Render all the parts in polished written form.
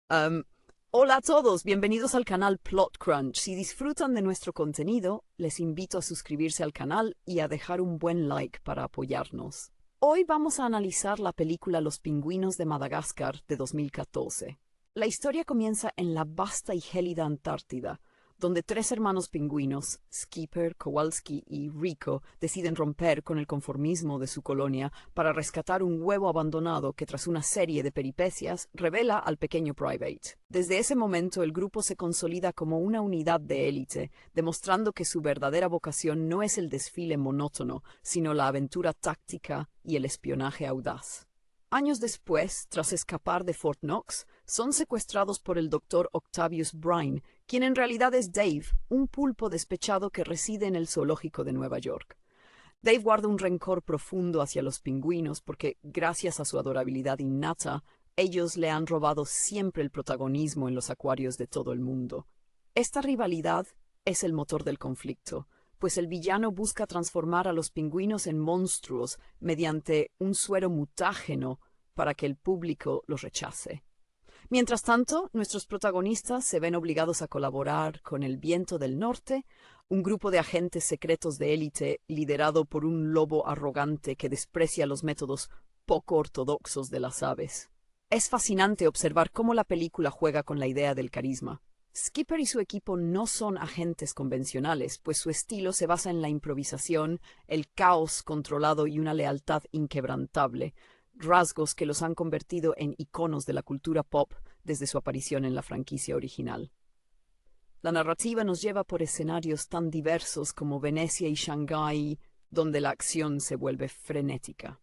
Am, Hola a todos, bienvenidos al canal Plot Crunch. Si disfrutan de nuestro contenido, les invito a suscribirse al canal y a dejar un buen like para apoyarnos. Hoy vamos a analizar la película Los Pingüinos de Madagascar de 2014. La historia comienza en la vasta y gélida Antártida, donde tres hermanos pingüinos, Skipper, Kowalski y Rico, deciden romper con el conformismo de su colonia para rescatar un huevo abandonado que tras una serie de peripecias revela al pequeño Private. Desde ese momento el grupo se consolida como una unidad de élite, demostrando que su verdadera vocación no es el desfile monótono, sino la aventura táctica y el espionaje audaz. Años después, tras escapar de Fort Knox, son secuestrados por el Dr. Octavius Brine, quien en realidad es Dave, un pulpo despechado que reside en el zoológico de Nueva York. Dave guarda un rencor profundo hacia los pingüinos porque, gracias a su adorabilidad innata, ellos le han robado siempre el protagonismo en los acuarios de todo el mundo. Esta rivalidad es el motor del conflicto, pues el villano busca transformar a los pingüinos en monstruos mediante un suero mutágeno para que el público los rechace. Mientras tanto, nuestros protagonistas se ven obligados a colaborar con el Viento del Norte, un grupo de agentes secretos de élite liderado por un lobo arrogante que desprecia los métodos poco ortodoxos de las aves. Es fascinante observar cómo la película juega con la idea del carisma. Skipper y su equipo no son agentes convencionales, pues su estilo se basa en la improvisación, el caos controlado y una lealtad inquebrantable, rasgos que los han convertido en iconos de la cultura pop desde su aparición en la franquicia original. La narrativa nos lleva por escenarios tan diversos como Venecia y Shanghái, donde la acción se vuelve frenética.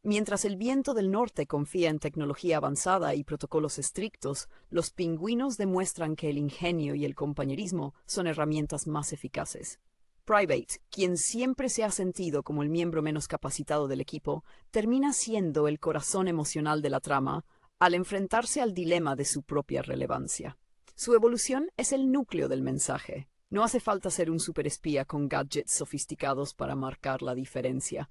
Mientras el Viento del Norte confía en tecnología avanzada y protocolos estrictos, los pingüinos demuestran que el ingenio y el compañerismo son herramientas más eficaces. Private, quien siempre se ha sentido como el miembro menos capacitado del equipo, termina siendo el corazón emocional de la trama al enfrentarse al dilema de su propia relevancia. Su evolución es el núcleo del mensaje. No hace falta ser un superespía con gadgets sofisticados para marcar la diferencia.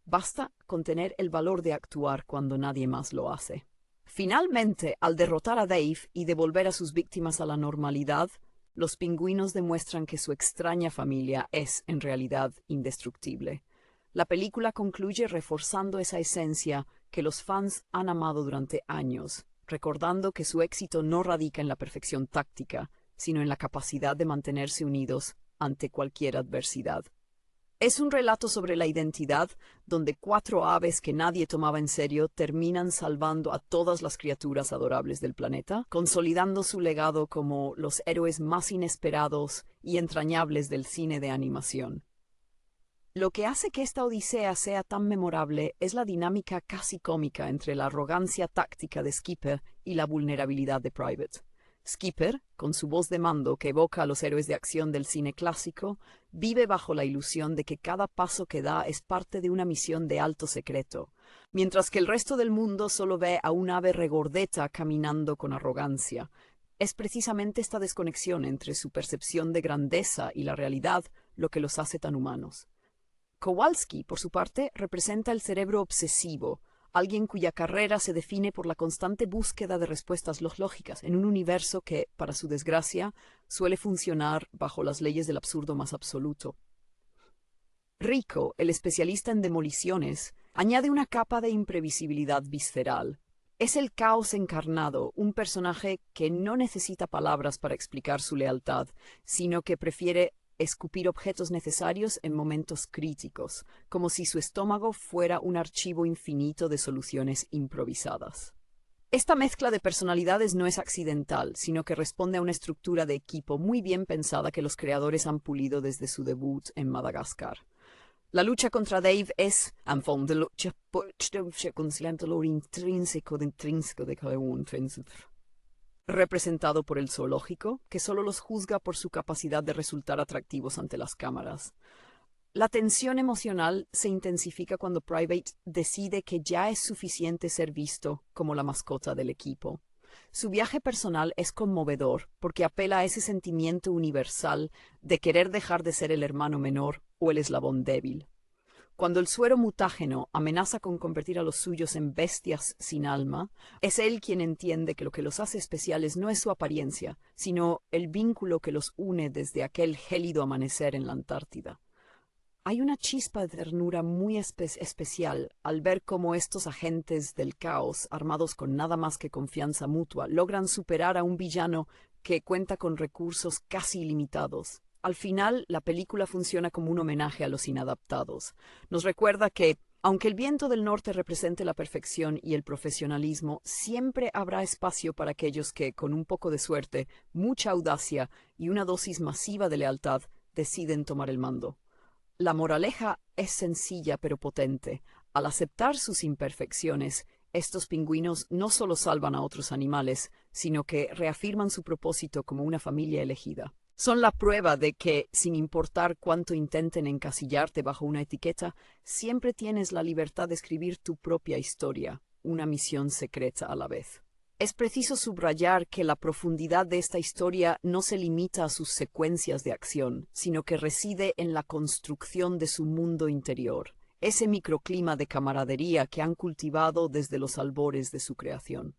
Basta con tener el valor de actuar cuando nadie más lo hace. Finalmente, al derrotar a Dave y devolver a sus víctimas a la normalidad, los pingüinos demuestran que su extraña familia es, en realidad, indestructible. La película concluye reforzando esa esencia que los fans han amado durante años, recordando que su éxito no radica en la perfección táctica, sino en la capacidad de mantenerse unidos ante cualquier adversidad. Es un relato sobre la identidad, donde cuatro aves que nadie tomaba en serio terminan salvando a todas las criaturas adorables del planeta, consolidando su legado como los héroes más inesperados y entrañables del cine de animación. Lo que hace que esta odisea sea tan memorable es la dinámica casi cómica entre la arrogancia táctica de Skipper y la vulnerabilidad de Private. Skipper, con su voz de mando que evoca a los héroes de acción del cine clásico, vive bajo la ilusión de que cada paso que da es parte de una misión de alto secreto, mientras que el resto del mundo solo ve a un ave regordeta caminando con arrogancia. Es precisamente esta desconexión entre su percepción de grandeza y la realidad lo que los hace tan humanos. Kowalski, por su parte, representa el cerebro obsesivo, alguien cuya carrera se define por la constante búsqueda de respuestas lógicas en un universo que, para su desgracia, suele funcionar bajo las leyes del absurdo más absoluto. Rico, el especialista en demoliciones, añade una capa de imprevisibilidad visceral. Es el caos encarnado, un personaje que no necesita palabras para explicar su lealtad, sino que prefiere escupir objetos necesarios en momentos críticos, como si su estómago fuera un archivo infinito de soluciones improvisadas. Esta mezcla de personalidades no es accidental, sino que responde a una estructura de equipo muy bien pensada que los creadores han pulido desde su debut en Madagascar. La lucha contra Dave es, en form de lucha, conciliando lo intrínseco de cada uno, representado por el zoológico, que solo los juzga por su capacidad de resultar atractivos ante las cámaras. La tensión emocional se intensifica cuando Private decide que ya es suficiente ser visto como la mascota del equipo. Su viaje personal es conmovedor porque apela a ese sentimiento universal de querer dejar de ser el hermano menor o el eslabón débil. Cuando el suero mutágeno amenaza con convertir a los suyos en bestias sin alma, es él quien entiende que lo que los hace especiales no es su apariencia, sino el vínculo que los une desde aquel gélido amanecer en la Antártida. Hay una chispa de ternura muy especial al ver cómo estos agentes del caos, armados con nada más que confianza mutua, logran superar a un villano que cuenta con recursos casi ilimitados. Al final, la película funciona como un homenaje a los inadaptados. Nos recuerda que, aunque el viento del norte represente la perfección y el profesionalismo, siempre habrá espacio para aquellos que, con un poco de suerte, mucha audacia y una dosis masiva de lealtad, deciden tomar el mando. La moraleja es sencilla pero potente. Al aceptar sus imperfecciones, estos pingüinos no solo salvan a otros animales, sino que reafirman su propósito como una familia elegida. Son la prueba de que, sin importar cuánto intenten encasillarte bajo una etiqueta, siempre tienes la libertad de escribir tu propia historia, una misión secreta a la vez. Es preciso subrayar que la profundidad de esta historia no se limita a sus secuencias de acción, sino que reside en la construcción de su mundo interior, ese microclima de camaradería que han cultivado desde los albores de su creación.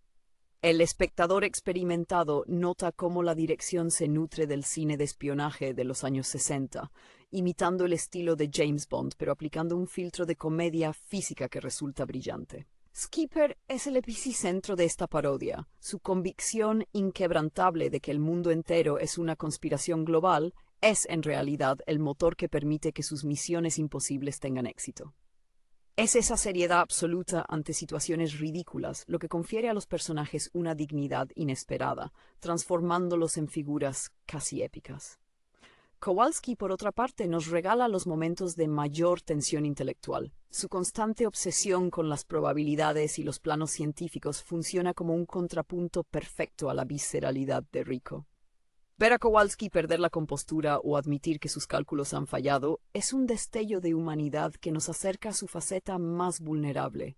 El espectador experimentado nota cómo la dirección se nutre del cine de espionaje de los años 60, imitando el estilo de James Bond, pero aplicando un filtro de comedia física que resulta brillante. Skipper es el epicentro de esta parodia. Su convicción inquebrantable de que el mundo entero es una conspiración global es en realidad el motor que permite que sus misiones imposibles tengan éxito. Es esa seriedad absoluta ante situaciones ridículas lo que confiere a los personajes una dignidad inesperada, transformándolos en figuras casi épicas. Kowalski, por otra parte, nos regala los momentos de mayor tensión intelectual. Su constante obsesión con las probabilidades y los planos científicos funciona como un contrapunto perfecto a la visceralidad de Rico. Ver a Kowalski perder la compostura o admitir que sus cálculos han fallado es un destello de humanidad que nos acerca a su faceta más vulnerable.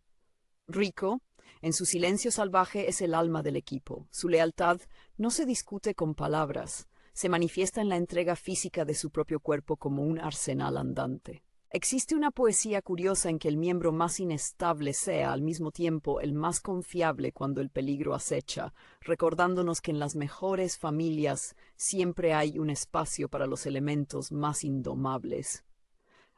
Rico, en su silencio salvaje, es el alma del equipo. Su lealtad no se discute con palabras, se manifiesta en la entrega física de su propio cuerpo como un arsenal andante. Existe una poesía curiosa en que el miembro más inestable sea, al mismo tiempo, el más confiable cuando el peligro acecha, recordándonos que en las mejores familias siempre hay un espacio para los elementos más indomables.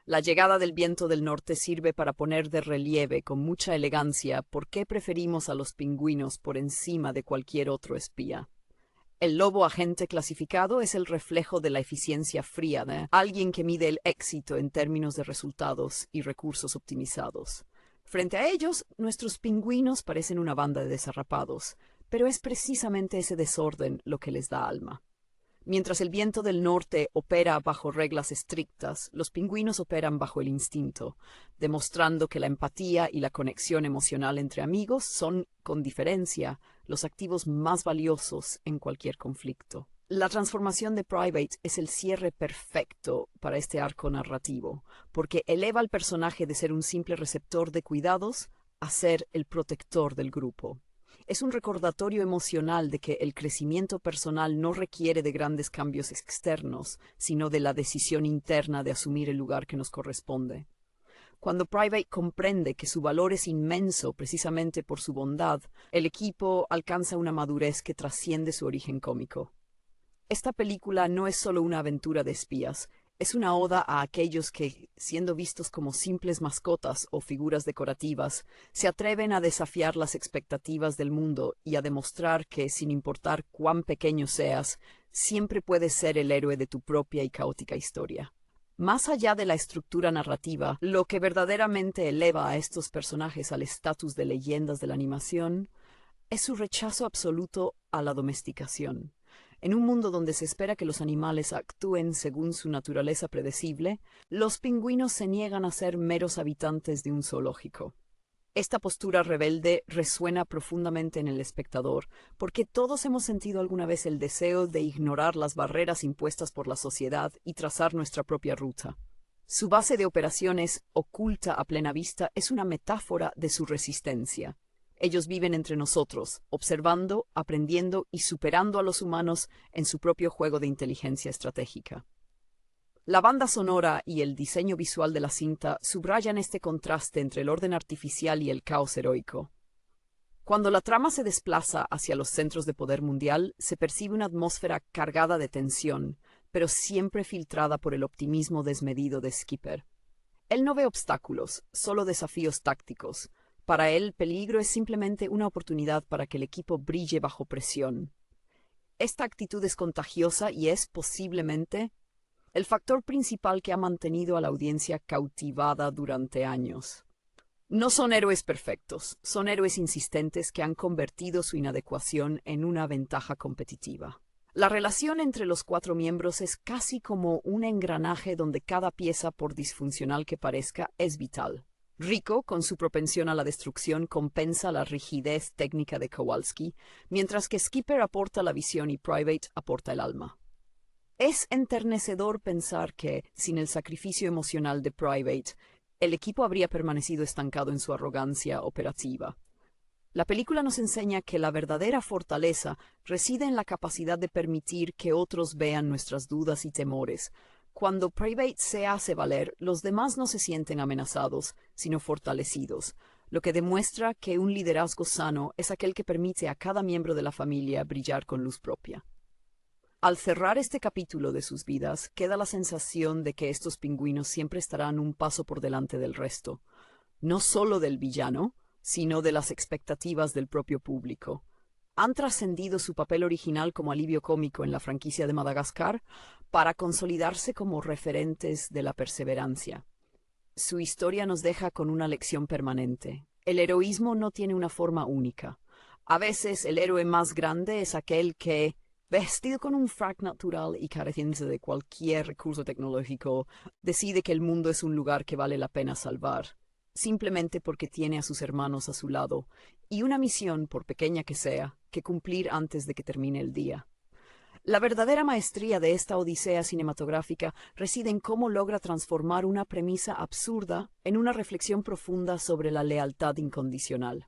La llegada del viento del norte sirve para poner de relieve con mucha elegancia por qué preferimos a los pingüinos por encima de cualquier otro espía. El lobo agente clasificado es el reflejo de la eficiencia fría de alguien que mide el éxito en términos de resultados y recursos optimizados. Frente a ellos, nuestros pingüinos parecen una banda de desarrapados, pero es precisamente ese desorden lo que les da alma. Mientras el viento del norte opera bajo reglas estrictas, los pingüinos operan bajo el instinto, demostrando que la empatía y la conexión emocional entre amigos son, con diferencia, los activos más valiosos en cualquier conflicto. La transformación de Private es el cierre perfecto para este arco narrativo, porque eleva al personaje de ser un simple receptor de cuidados a ser el protector del grupo. Es un recordatorio emocional de que el crecimiento personal no requiere de grandes cambios externos, sino de la decisión interna de asumir el lugar que nos corresponde. Cuando Private comprende que su valor es inmenso precisamente por su bondad, el equipo alcanza una madurez que trasciende su origen cómico. Esta película no es solo una aventura de espías, es una oda a aquellos que, siendo vistos como simples mascotas o figuras decorativas, se atreven a desafiar las expectativas del mundo y a demostrar que, sin importar cuán pequeño seas, siempre puedes ser el héroe de tu propia y caótica historia. Más allá de la estructura narrativa, lo que verdaderamente eleva a estos personajes al estatus de leyendas de la animación es su rechazo absoluto a la domesticación. En un mundo donde se espera que los animales actúen según su naturaleza predecible, los pingüinos se niegan a ser meros habitantes de un zoológico. Esta postura rebelde resuena profundamente en el espectador, porque todos hemos sentido alguna vez el deseo de ignorar las barreras impuestas por la sociedad y trazar nuestra propia ruta. Su base de operaciones, oculta a plena vista, es una metáfora de su resistencia. Ellos viven entre nosotros, observando, aprendiendo y superando a los humanos en su propio juego de inteligencia estratégica. La banda sonora y el diseño visual de la cinta subrayan este contraste entre el orden artificial y el caos heroico. Cuando la trama se desplaza hacia los centros de poder mundial, se percibe una atmósfera cargada de tensión, pero siempre filtrada por el optimismo desmedido de Skipper. Él no ve obstáculos, solo desafíos tácticos. Para él, peligro es simplemente una oportunidad para que el equipo brille bajo presión. Esta actitud es contagiosa y es, posiblemente, el factor principal que ha mantenido a la audiencia cautivada durante años. No son héroes perfectos, son héroes insistentes que han convertido su inadecuación en una ventaja competitiva. La relación entre los 4 miembros es casi como un engranaje donde cada pieza, por disfuncional que parezca, es vital. Rico, con su propensión a la destrucción, compensa la rigidez técnica de Kowalski, mientras que Skipper aporta la visión y Private aporta el alma. Es enternecedor pensar que, sin el sacrificio emocional de Private, el equipo habría permanecido estancado en su arrogancia operativa. La película nos enseña que la verdadera fortaleza reside en la capacidad de permitir que otros vean nuestras dudas y temores. Cuando Private se hace valer, los demás no se sienten amenazados, sino fortalecidos, lo que demuestra que un liderazgo sano es aquel que permite a cada miembro de la familia brillar con luz propia. Al cerrar este capítulo de sus vidas, queda la sensación de que estos pingüinos siempre estarán un paso por delante del resto, no solo del villano, sino de las expectativas del propio público. Han trascendido su papel original como alivio cómico en la franquicia de Madagascar para consolidarse como referentes de la perseverancia. Su historia nos deja con una lección permanente. El heroísmo no tiene una forma única. A veces el héroe más grande es aquel que, vestido con un frac natural y careciente de cualquier recurso tecnológico, decide que el mundo es un lugar que vale la pena salvar, simplemente porque tiene a sus hermanos a su lado, y una misión, por pequeña que sea, que cumplir antes de que termine el día. La verdadera maestría de esta odisea cinematográfica reside en cómo logra transformar una premisa absurda en una reflexión profunda sobre la lealtad incondicional.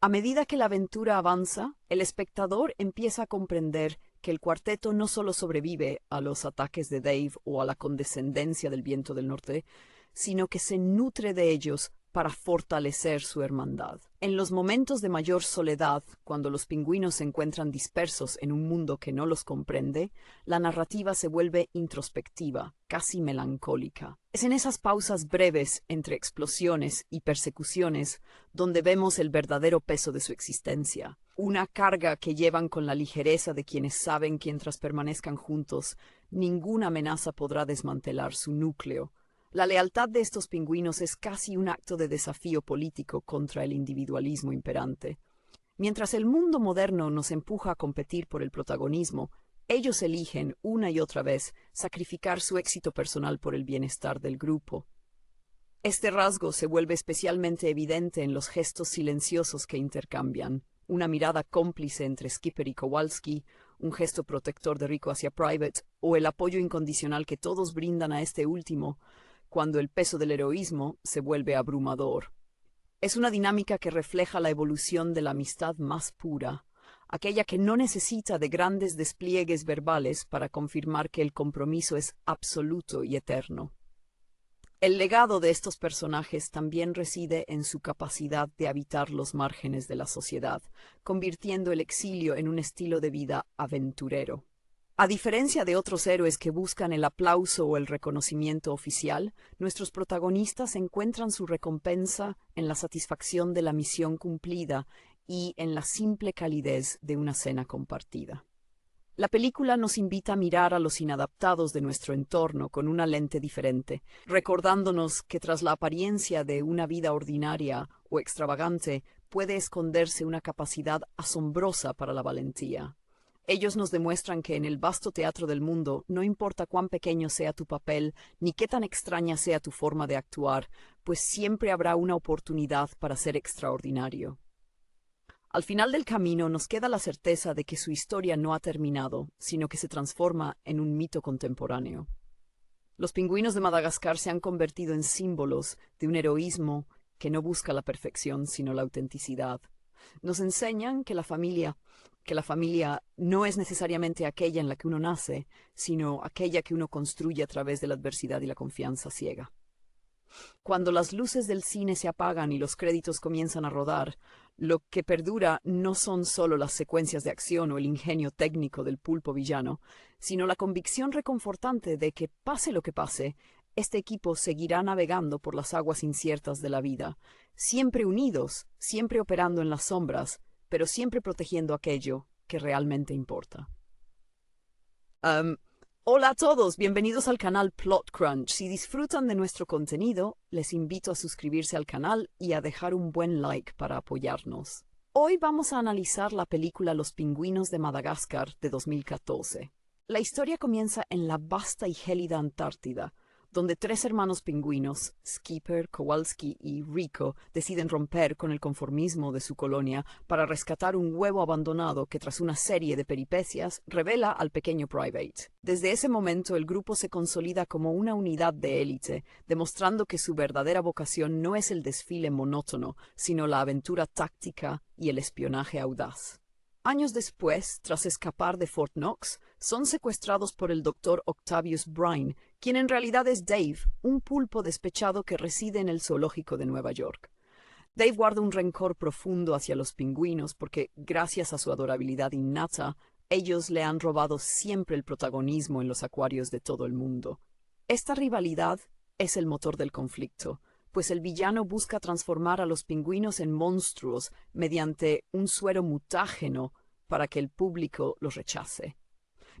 A medida que la aventura avanza, el espectador empieza a comprender que el cuarteto no solo sobrevive a los ataques de Dave o a la condescendencia del viento del norte, sino que se nutre de ellos para fortalecer su hermandad. En los momentos de mayor soledad, cuando los pingüinos se encuentran dispersos en un mundo que no los comprende, la narrativa se vuelve introspectiva, casi melancólica. Es en esas pausas breves entre explosiones y persecuciones donde vemos el verdadero peso de su existencia, una carga que llevan con la ligereza de quienes saben que mientras permanezcan juntos, ninguna amenaza podrá desmantelar su núcleo. La lealtad de estos pingüinos es casi un acto de desafío político contra el individualismo imperante. Mientras el mundo moderno nos empuja a competir por el protagonismo, ellos eligen una y otra vez sacrificar su éxito personal por el bienestar del grupo. Este rasgo se vuelve especialmente evidente en los gestos silenciosos que intercambian, una mirada cómplice entre Skipper y Kowalski, un gesto protector de Rico hacia Private, o el apoyo incondicional que todos brindan a este último, cuando el peso del heroísmo se vuelve abrumador. Es una dinámica que refleja la evolución de la amistad más pura, aquella que no necesita de grandes despliegues verbales para confirmar que el compromiso es absoluto y eterno. El legado de estos personajes también reside en su capacidad de habitar los márgenes de la sociedad, convirtiendo el exilio en un estilo de vida aventurero. A diferencia de otros héroes que buscan el aplauso o el reconocimiento oficial, nuestros protagonistas encuentran su recompensa en la satisfacción de la misión cumplida y en la simple calidez de una cena compartida. La película nos invita a mirar a los inadaptados de nuestro entorno con una lente diferente, recordándonos que tras la apariencia de una vida ordinaria o extravagante puede esconderse una capacidad asombrosa para la valentía. Ellos nos demuestran que en el vasto teatro del mundo, no importa cuán pequeño sea tu papel, ni qué tan extraña sea tu forma de actuar, pues siempre habrá una oportunidad para ser extraordinario. Al final del camino nos queda la certeza de que su historia no ha terminado, sino que se transforma en un mito contemporáneo. Los pingüinos de Madagascar se han convertido en símbolos de un heroísmo que no busca la perfección, sino la autenticidad. Nos enseñan que la familia, que la familia no es necesariamente aquella en la que uno nace, sino aquella que uno construye a través de la adversidad y la confianza ciega. Cuando las luces del cine se apagan y los créditos comienzan a rodar, lo que perdura no son solo las secuencias de acción o el ingenio técnico del pulpo villano, sino la convicción reconfortante de que, pase lo que pase, este equipo seguirá navegando por las aguas inciertas de la vida, siempre unidos, siempre operando en las sombras, pero siempre protegiendo aquello que realmente importa. Hola a todos, bienvenidos al canal Plot Crunch. Si disfrutan de nuestro contenido, les invito a suscribirse al canal y a dejar un buen like para apoyarnos. Hoy vamos a analizar la película Los Pingüinos de Madagascar de 2014. La historia comienza en la vasta y gélida Antártida, donde tres hermanos pingüinos, Skipper, Kowalski y Rico, deciden romper con el conformismo de su colonia para rescatar un huevo abandonado que, tras una serie de peripecias, revela al pequeño Private. Desde ese momento el grupo se consolida como una unidad de élite, demostrando que su verdadera vocación no es el desfile monótono, sino la aventura táctica y el espionaje audaz. Años después, tras escapar de Fort Knox, son secuestrados por el Dr. Octavius Brine, quien en realidad es Dave, un pulpo despechado que reside en el zoológico de Nueva York. Dave guarda un rencor profundo hacia los pingüinos porque, gracias a su adorabilidad innata, ellos le han robado siempre el protagonismo en los acuarios de todo el mundo. Esta rivalidad es el motor del conflicto, pues el villano busca transformar a los pingüinos en monstruos mediante un suero mutágeno para que el público los rechace.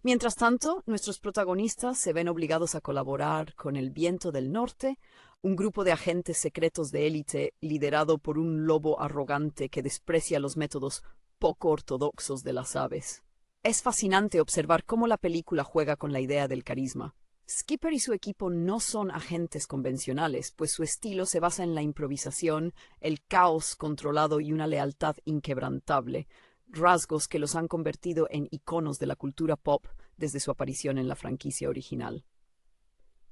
Mientras tanto, nuestros protagonistas se ven obligados a colaborar con el Viento del Norte, un grupo de agentes secretos de élite liderado por un lobo arrogante que desprecia los métodos poco ortodoxos de las aves. Es fascinante observar cómo la película juega con la idea del carisma. Skipper y su equipo no son agentes convencionales, pues su estilo se basa en la improvisación, el caos controlado y una lealtad inquebrantable, rasgos que los han convertido en iconos de la cultura pop desde su aparición en la franquicia original.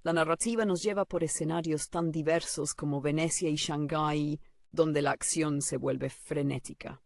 La narrativa nos lleva por escenarios tan diversos como Venecia y Shanghái, donde la acción se vuelve frenética.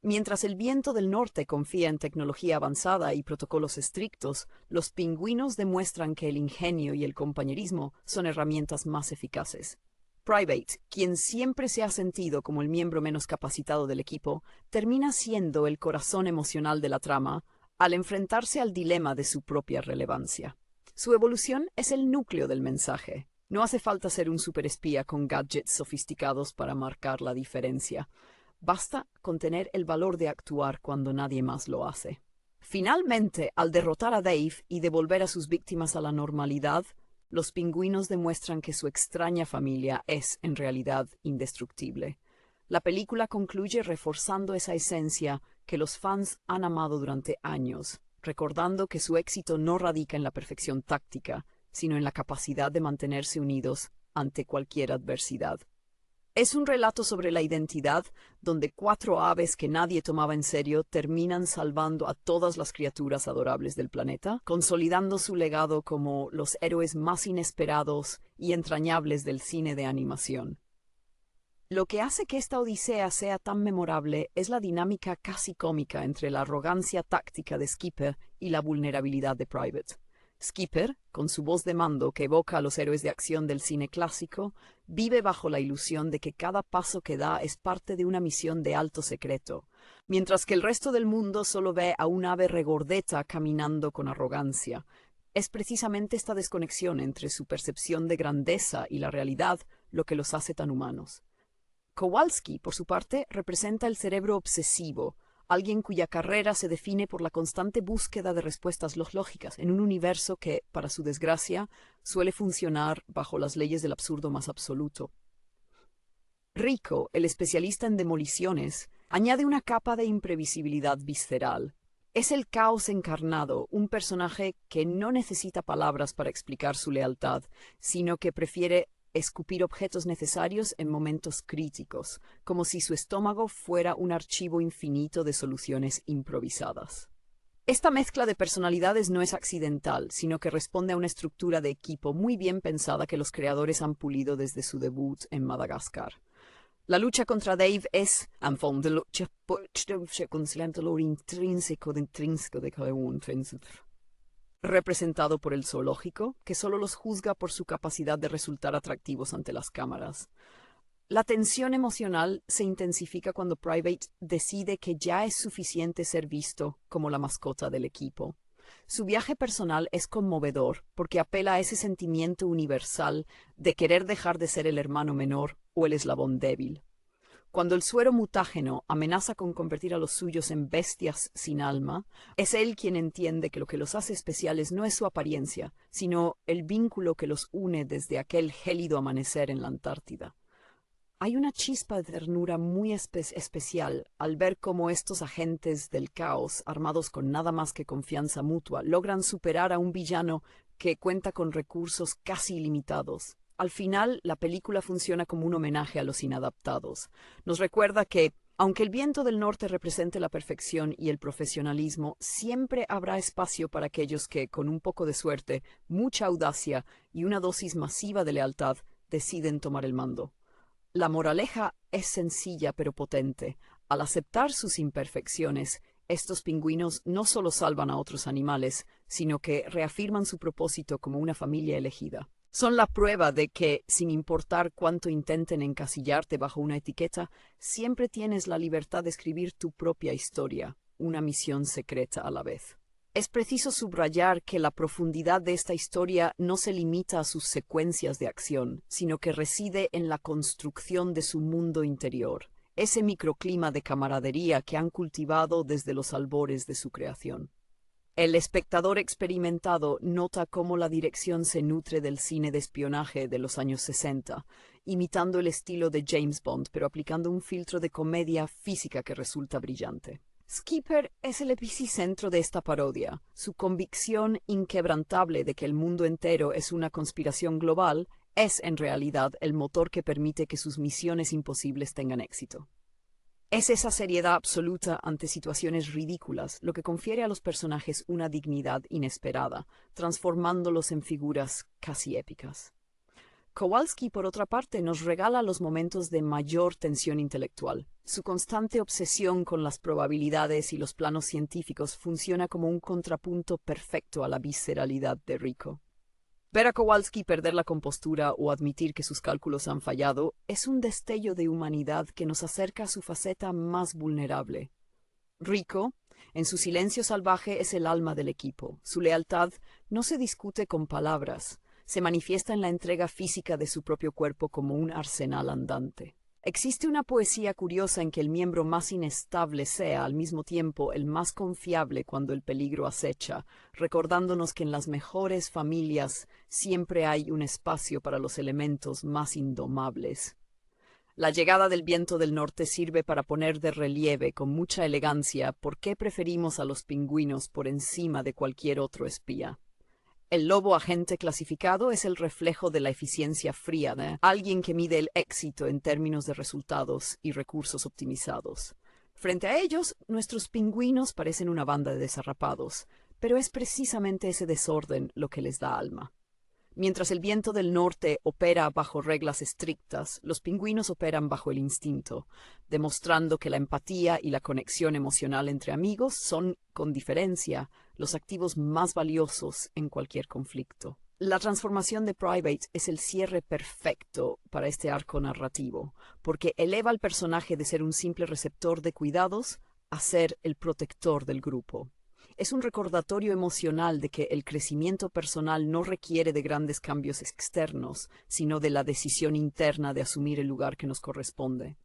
Mientras el Viento del Norte confía en tecnología avanzada y protocolos estrictos, los pingüinos demuestran que el ingenio y el compañerismo son herramientas más eficaces. Private, quien siempre se ha sentido como el miembro menos capacitado del equipo, termina siendo el corazón emocional de la trama al enfrentarse al dilema de su propia relevancia. Su evolución es el núcleo del mensaje. No hace falta ser un superespía con gadgets sofisticados para marcar la diferencia. Basta con tener el valor de actuar cuando nadie más lo hace. Finalmente, al derrotar a Dave y devolver a sus víctimas a la normalidad, los pingüinos demuestran que su extraña familia es, en realidad, indestructible. La película concluye reforzando esa esencia que los fans han amado durante años, recordando que su éxito no radica en la perfección táctica, sino en la capacidad de mantenerse unidos ante cualquier adversidad. Es un relato sobre la identidad, donde cuatro aves que nadie tomaba en serio terminan salvando a todas las criaturas adorables del planeta, consolidando su legado como los héroes más inesperados y entrañables del cine de animación. Lo que hace que esta odisea sea tan memorable es la dinámica casi cómica entre la arrogancia táctica de Skipper y la vulnerabilidad de Private. Skipper, con su voz de mando que evoca a los héroes de acción del cine clásico, vive bajo la ilusión de que cada paso que da es parte de una misión de alto secreto, mientras que el resto del mundo solo ve a un ave regordeta caminando con arrogancia. Es precisamente esta desconexión entre su percepción de grandeza y la realidad lo que los hace tan humanos. Kowalski, por su parte, representa el cerebro obsesivo, alguien cuya carrera se define por la constante búsqueda de respuestas lógicas en un universo que, para su desgracia, suele funcionar bajo las leyes del absurdo más absoluto. Rico, el especialista en demoliciones, añade una capa de imprevisibilidad visceral. Es el caos encarnado, un personaje que no necesita palabras para explicar su lealtad, sino que prefiere escupir objetos necesarios en momentos críticos, como si su estómago fuera un archivo infinito de soluciones improvisadas. Esta mezcla de personalidades no es accidental, sino que responde a una estructura de equipo muy bien pensada que los creadores han pulido desde su debut en Madagascar. La lucha contra Dave es, en fondo, la lucha considerando lo intrínseco de cada uno, representado por el zoológico, que solo los juzga por su capacidad de resultar atractivos ante las cámaras. La tensión emocional se intensifica cuando Private decide que ya es suficiente ser visto como la mascota del equipo. Su viaje personal es conmovedor porque apela a ese sentimiento universal de querer dejar de ser el hermano menor o el eslabón débil. Cuando el suero mutágeno amenaza con convertir a los suyos en bestias sin alma, es él quien entiende que lo que los hace especiales no es su apariencia, sino el vínculo que los une desde aquel gélido amanecer en la Antártida. Hay una chispa de ternura muy especial al ver cómo estos agentes del caos, armados con nada más que confianza mutua, logran superar a un villano que cuenta con recursos casi ilimitados. Al final, la película funciona como un homenaje a los inadaptados. Nos recuerda que, aunque el viento del norte represente la perfección y el profesionalismo, siempre habrá espacio para aquellos que, con un poco de suerte, mucha audacia y una dosis masiva de lealtad, deciden tomar el mando. La moraleja es sencilla pero potente. Al aceptar sus imperfecciones, estos pingüinos no solo salvan a otros animales, sino que reafirman su propósito como una familia elegida. Son la prueba de que, sin importar cuánto intenten encasillarte bajo una etiqueta, siempre tienes la libertad de escribir tu propia historia, una misión secreta a la vez. Es preciso subrayar que la profundidad de esta historia no se limita a sus secuencias de acción, sino que reside en la construcción de su mundo interior, ese microclima de camaradería que han cultivado desde los albores de su creación. El espectador experimentado nota cómo la dirección se nutre del cine de espionaje de los años 60, imitando el estilo de James Bond, pero aplicando un filtro de comedia física que resulta brillante. Skipper es el epicentro de esta parodia. Su convicción inquebrantable de que el mundo entero es una conspiración global es en realidad el motor que permite que sus misiones imposibles tengan éxito. Es esa seriedad absoluta ante situaciones ridículas lo que confiere a los personajes una dignidad inesperada, transformándolos en figuras casi épicas. Kowalski, por otra parte, nos regala los momentos de mayor tensión intelectual. Su constante obsesión con las probabilidades y los planos científicos funciona como un contrapunto perfecto a la visceralidad de Rico. Ver a Kowalski perder la compostura o admitir que sus cálculos han fallado es un destello de humanidad que nos acerca a su faceta más vulnerable. Rico, en su silencio salvaje, es el alma del equipo. Su lealtad no se discute con palabras, se manifiesta en la entrega física de su propio cuerpo como un arsenal andante. Existe una poesía curiosa en que el miembro más inestable sea, al mismo tiempo, el más confiable cuando el peligro acecha, recordándonos que en las mejores familias siempre hay un espacio para los elementos más indomables. La llegada del viento del norte sirve para poner de relieve con mucha elegancia por qué preferimos a los pingüinos por encima de cualquier otro espía. El lobo agente clasificado es el reflejo de la eficiencia fría de alguien que mide el éxito en términos de resultados y recursos optimizados. Frente a ellos, nuestros pingüinos parecen una banda de desarrapados, pero es precisamente ese desorden lo que les da alma. Mientras el viento del norte opera bajo reglas estrictas, los pingüinos operan bajo el instinto, demostrando que la empatía y la conexión emocional entre amigos son, con diferencia, los activos más valiosos en cualquier conflicto. La transformación de Private es el cierre perfecto para este arco narrativo, porque eleva al personaje de ser un simple receptor de cuidados a ser el protector del grupo. Es un recordatorio emocional de que el crecimiento personal no requiere de grandes cambios externos, sino de la decisión interna de asumir el lugar que nos corresponde.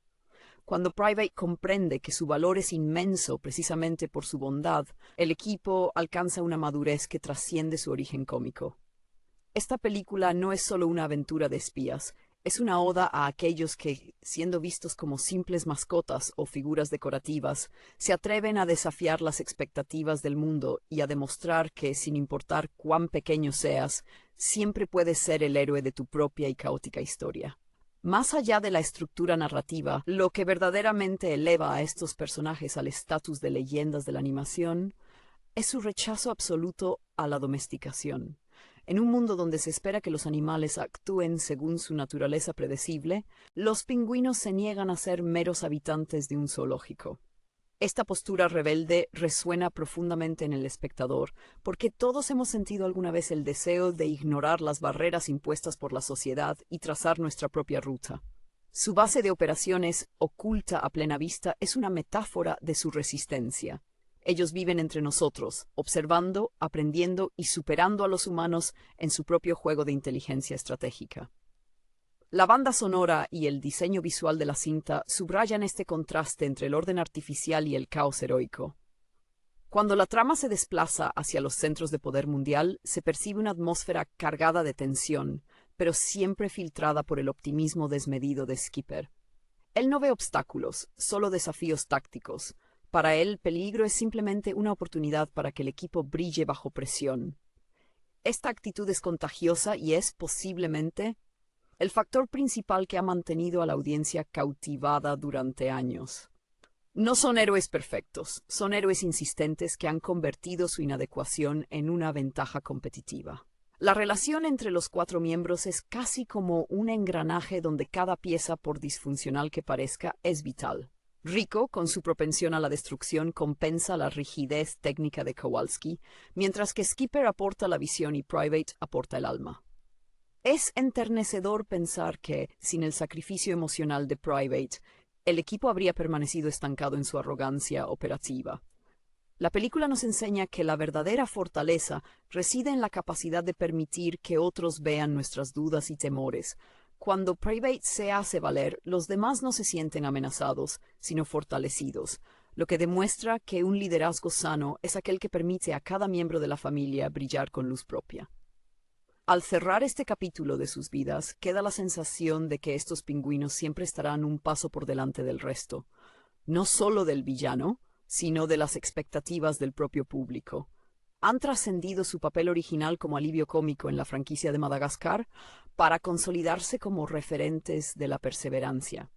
Cuando Private comprende que su valor es inmenso precisamente por su bondad, el equipo alcanza una madurez que trasciende su origen cómico. Esta película no es solo una aventura de espías, es una oda a aquellos que, siendo vistos como simples mascotas o figuras decorativas, se atreven a desafiar las expectativas del mundo y a demostrar que, sin importar cuán pequeño seas, siempre puedes ser el héroe de tu propia y caótica historia. Más allá de la estructura narrativa, lo que verdaderamente eleva a estos personajes al estatus de leyendas de la animación es su rechazo absoluto a la domesticación. En un mundo donde se espera que los animales actúen según su naturaleza predecible, los pingüinos se niegan a ser meros habitantes de un zoológico. Esta postura rebelde resuena profundamente en el espectador, porque todos hemos sentido alguna vez el deseo de ignorar las barreras impuestas por la sociedad y trazar nuestra propia ruta. Su base de operaciones, oculta a plena vista, es una metáfora de su resistencia. Ellos viven entre nosotros, observando, aprendiendo y superando a los humanos en su propio juego de inteligencia estratégica. La banda sonora y el diseño visual de la cinta subrayan este contraste entre el orden artificial y el caos heroico. Cuando la trama se desplaza hacia los centros de poder mundial, se percibe una atmósfera cargada de tensión, pero siempre filtrada por el optimismo desmedido de Skipper. Él no ve obstáculos, solo desafíos tácticos. Para él, peligro es simplemente una oportunidad para que el equipo brille bajo presión. Esta actitud es contagiosa y es, posiblemente, el factor principal que ha mantenido a la audiencia cautivada durante años. No son héroes perfectos, son héroes insistentes que han convertido su inadecuación en una ventaja competitiva. La relación entre los 4 miembros es casi como un engranaje donde cada pieza, por disfuncional que parezca, es vital. Rico, con su propensión a la destrucción, compensa la rigidez técnica de Kowalski, mientras que Skipper aporta la visión y Private aporta el alma. Es enternecedor pensar que, sin el sacrificio emocional de Private, el equipo habría permanecido estancado en su arrogancia operativa. La película nos enseña que la verdadera fortaleza reside en la capacidad de permitir que otros vean nuestras dudas y temores. Cuando Private se hace valer, los demás no se sienten amenazados, sino fortalecidos, lo que demuestra que un liderazgo sano es aquel que permite a cada miembro de la familia brillar con luz propia. Al cerrar este capítulo de sus vidas, queda la sensación de que estos pingüinos siempre estarán un paso por delante del resto, no solo del villano, sino de las expectativas del propio público. Han trascendido su papel original como alivio cómico en la franquicia de Madagascar para consolidarse como referentes de la perseverancia.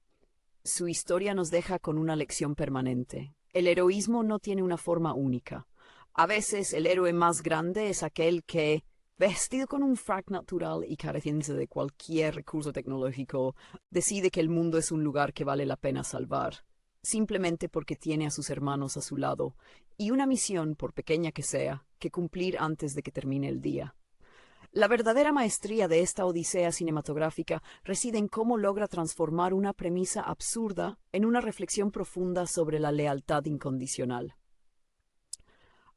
Su historia nos deja con una lección permanente. El heroísmo no tiene una forma única. A veces el héroe más grande es aquel que, vestido con un frac natural y careciente de cualquier recurso tecnológico, decide que el mundo es un lugar que vale la pena salvar, simplemente porque tiene a sus hermanos a su lado y una misión, por pequeña que sea, que cumplir antes de que termine el día. La verdadera maestría de esta odisea cinematográfica reside en cómo logra transformar una premisa absurda en una reflexión profunda sobre la lealtad incondicional.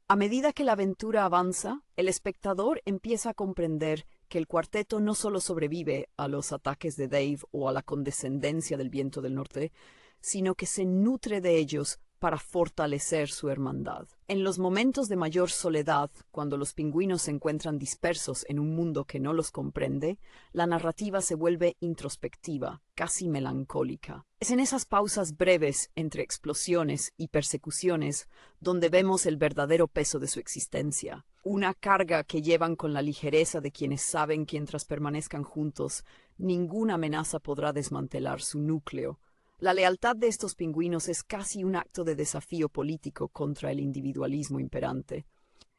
A medida que la aventura avanza, el espectador empieza a comprender que el cuarteto no solo sobrevive a los ataques de Dave o a la condescendencia del viento del norte, sino que se nutre de ellos para fortalecer su hermandad. En los momentos de mayor soledad, cuando los pingüinos se encuentran dispersos en un mundo que no los comprende, la narrativa se vuelve introspectiva, casi melancólica. Es en esas pausas breves entre explosiones y persecuciones donde vemos el verdadero peso de su existencia, una carga que llevan con la ligereza de quienes saben que mientras permanezcan juntos, ninguna amenaza podrá desmantelar su núcleo. La lealtad de estos pingüinos es casi un acto de desafío político contra el individualismo imperante.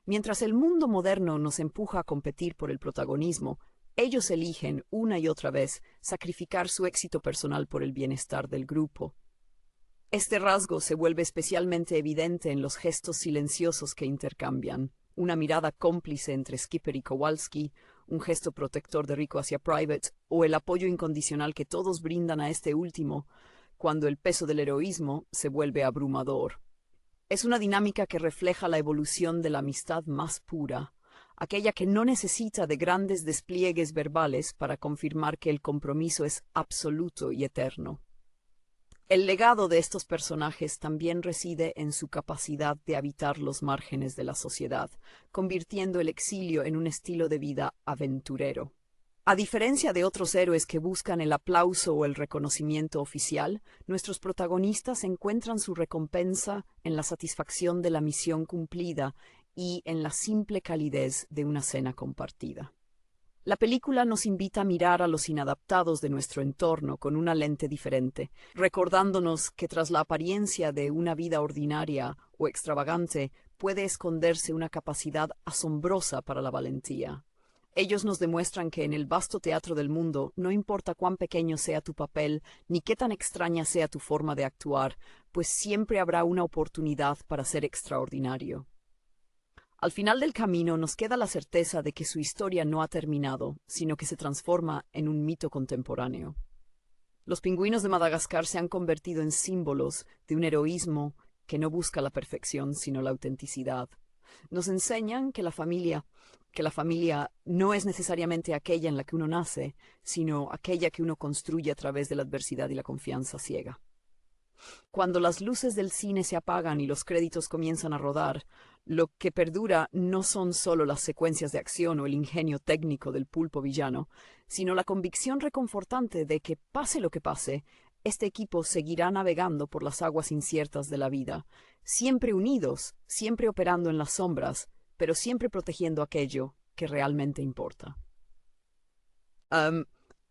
Mientras el mundo moderno nos empuja a competir por el protagonismo, ellos eligen una y otra vez sacrificar su éxito personal por el bienestar del grupo. Este rasgo se vuelve especialmente evidente en los gestos silenciosos que intercambian, una mirada cómplice entre Skipper y Kowalski, un gesto protector de Rico hacia Private, o el apoyo incondicional que todos brindan a este último, cuando el peso del heroísmo se vuelve abrumador. Es una dinámica que refleja la evolución de la amistad más pura, aquella que no necesita de grandes despliegues verbales para confirmar que el compromiso es absoluto y eterno. El legado de estos personajes también reside en su capacidad de habitar los márgenes de la sociedad, convirtiendo el exilio en un estilo de vida aventurero. A diferencia de otros héroes que buscan el aplauso o el reconocimiento oficial, nuestros protagonistas encuentran su recompensa en la satisfacción de la misión cumplida y en la simple calidez de una cena compartida. La película nos invita a mirar a los inadaptados de nuestro entorno con una lente diferente, recordándonos que tras la apariencia de una vida ordinaria o extravagante puede esconderse una capacidad asombrosa para la valentía. Ellos nos demuestran que en el vasto teatro del mundo, no importa cuán pequeño sea tu papel, ni qué tan extraña sea tu forma de actuar, pues siempre habrá una oportunidad para ser extraordinario. Al final del camino nos queda la certeza de que su historia no ha terminado, sino que se transforma en un mito contemporáneo. Los pingüinos de Madagascar se han convertido en símbolos de un heroísmo que no busca la perfección, sino la autenticidad. Nos enseñan que la familia no es necesariamente aquella en la que uno nace, sino aquella que uno construye a través de la adversidad y la confianza ciega. Cuando las luces del cine se apagan y los créditos comienzan a rodar, lo que perdura no son solo las secuencias de acción o el ingenio técnico del pulpo villano, sino la convicción reconfortante de que, pase lo que pase, este equipo seguirá navegando por las aguas inciertas de la vida, siempre unidos, siempre operando en las sombras, pero siempre protegiendo aquello que realmente importa.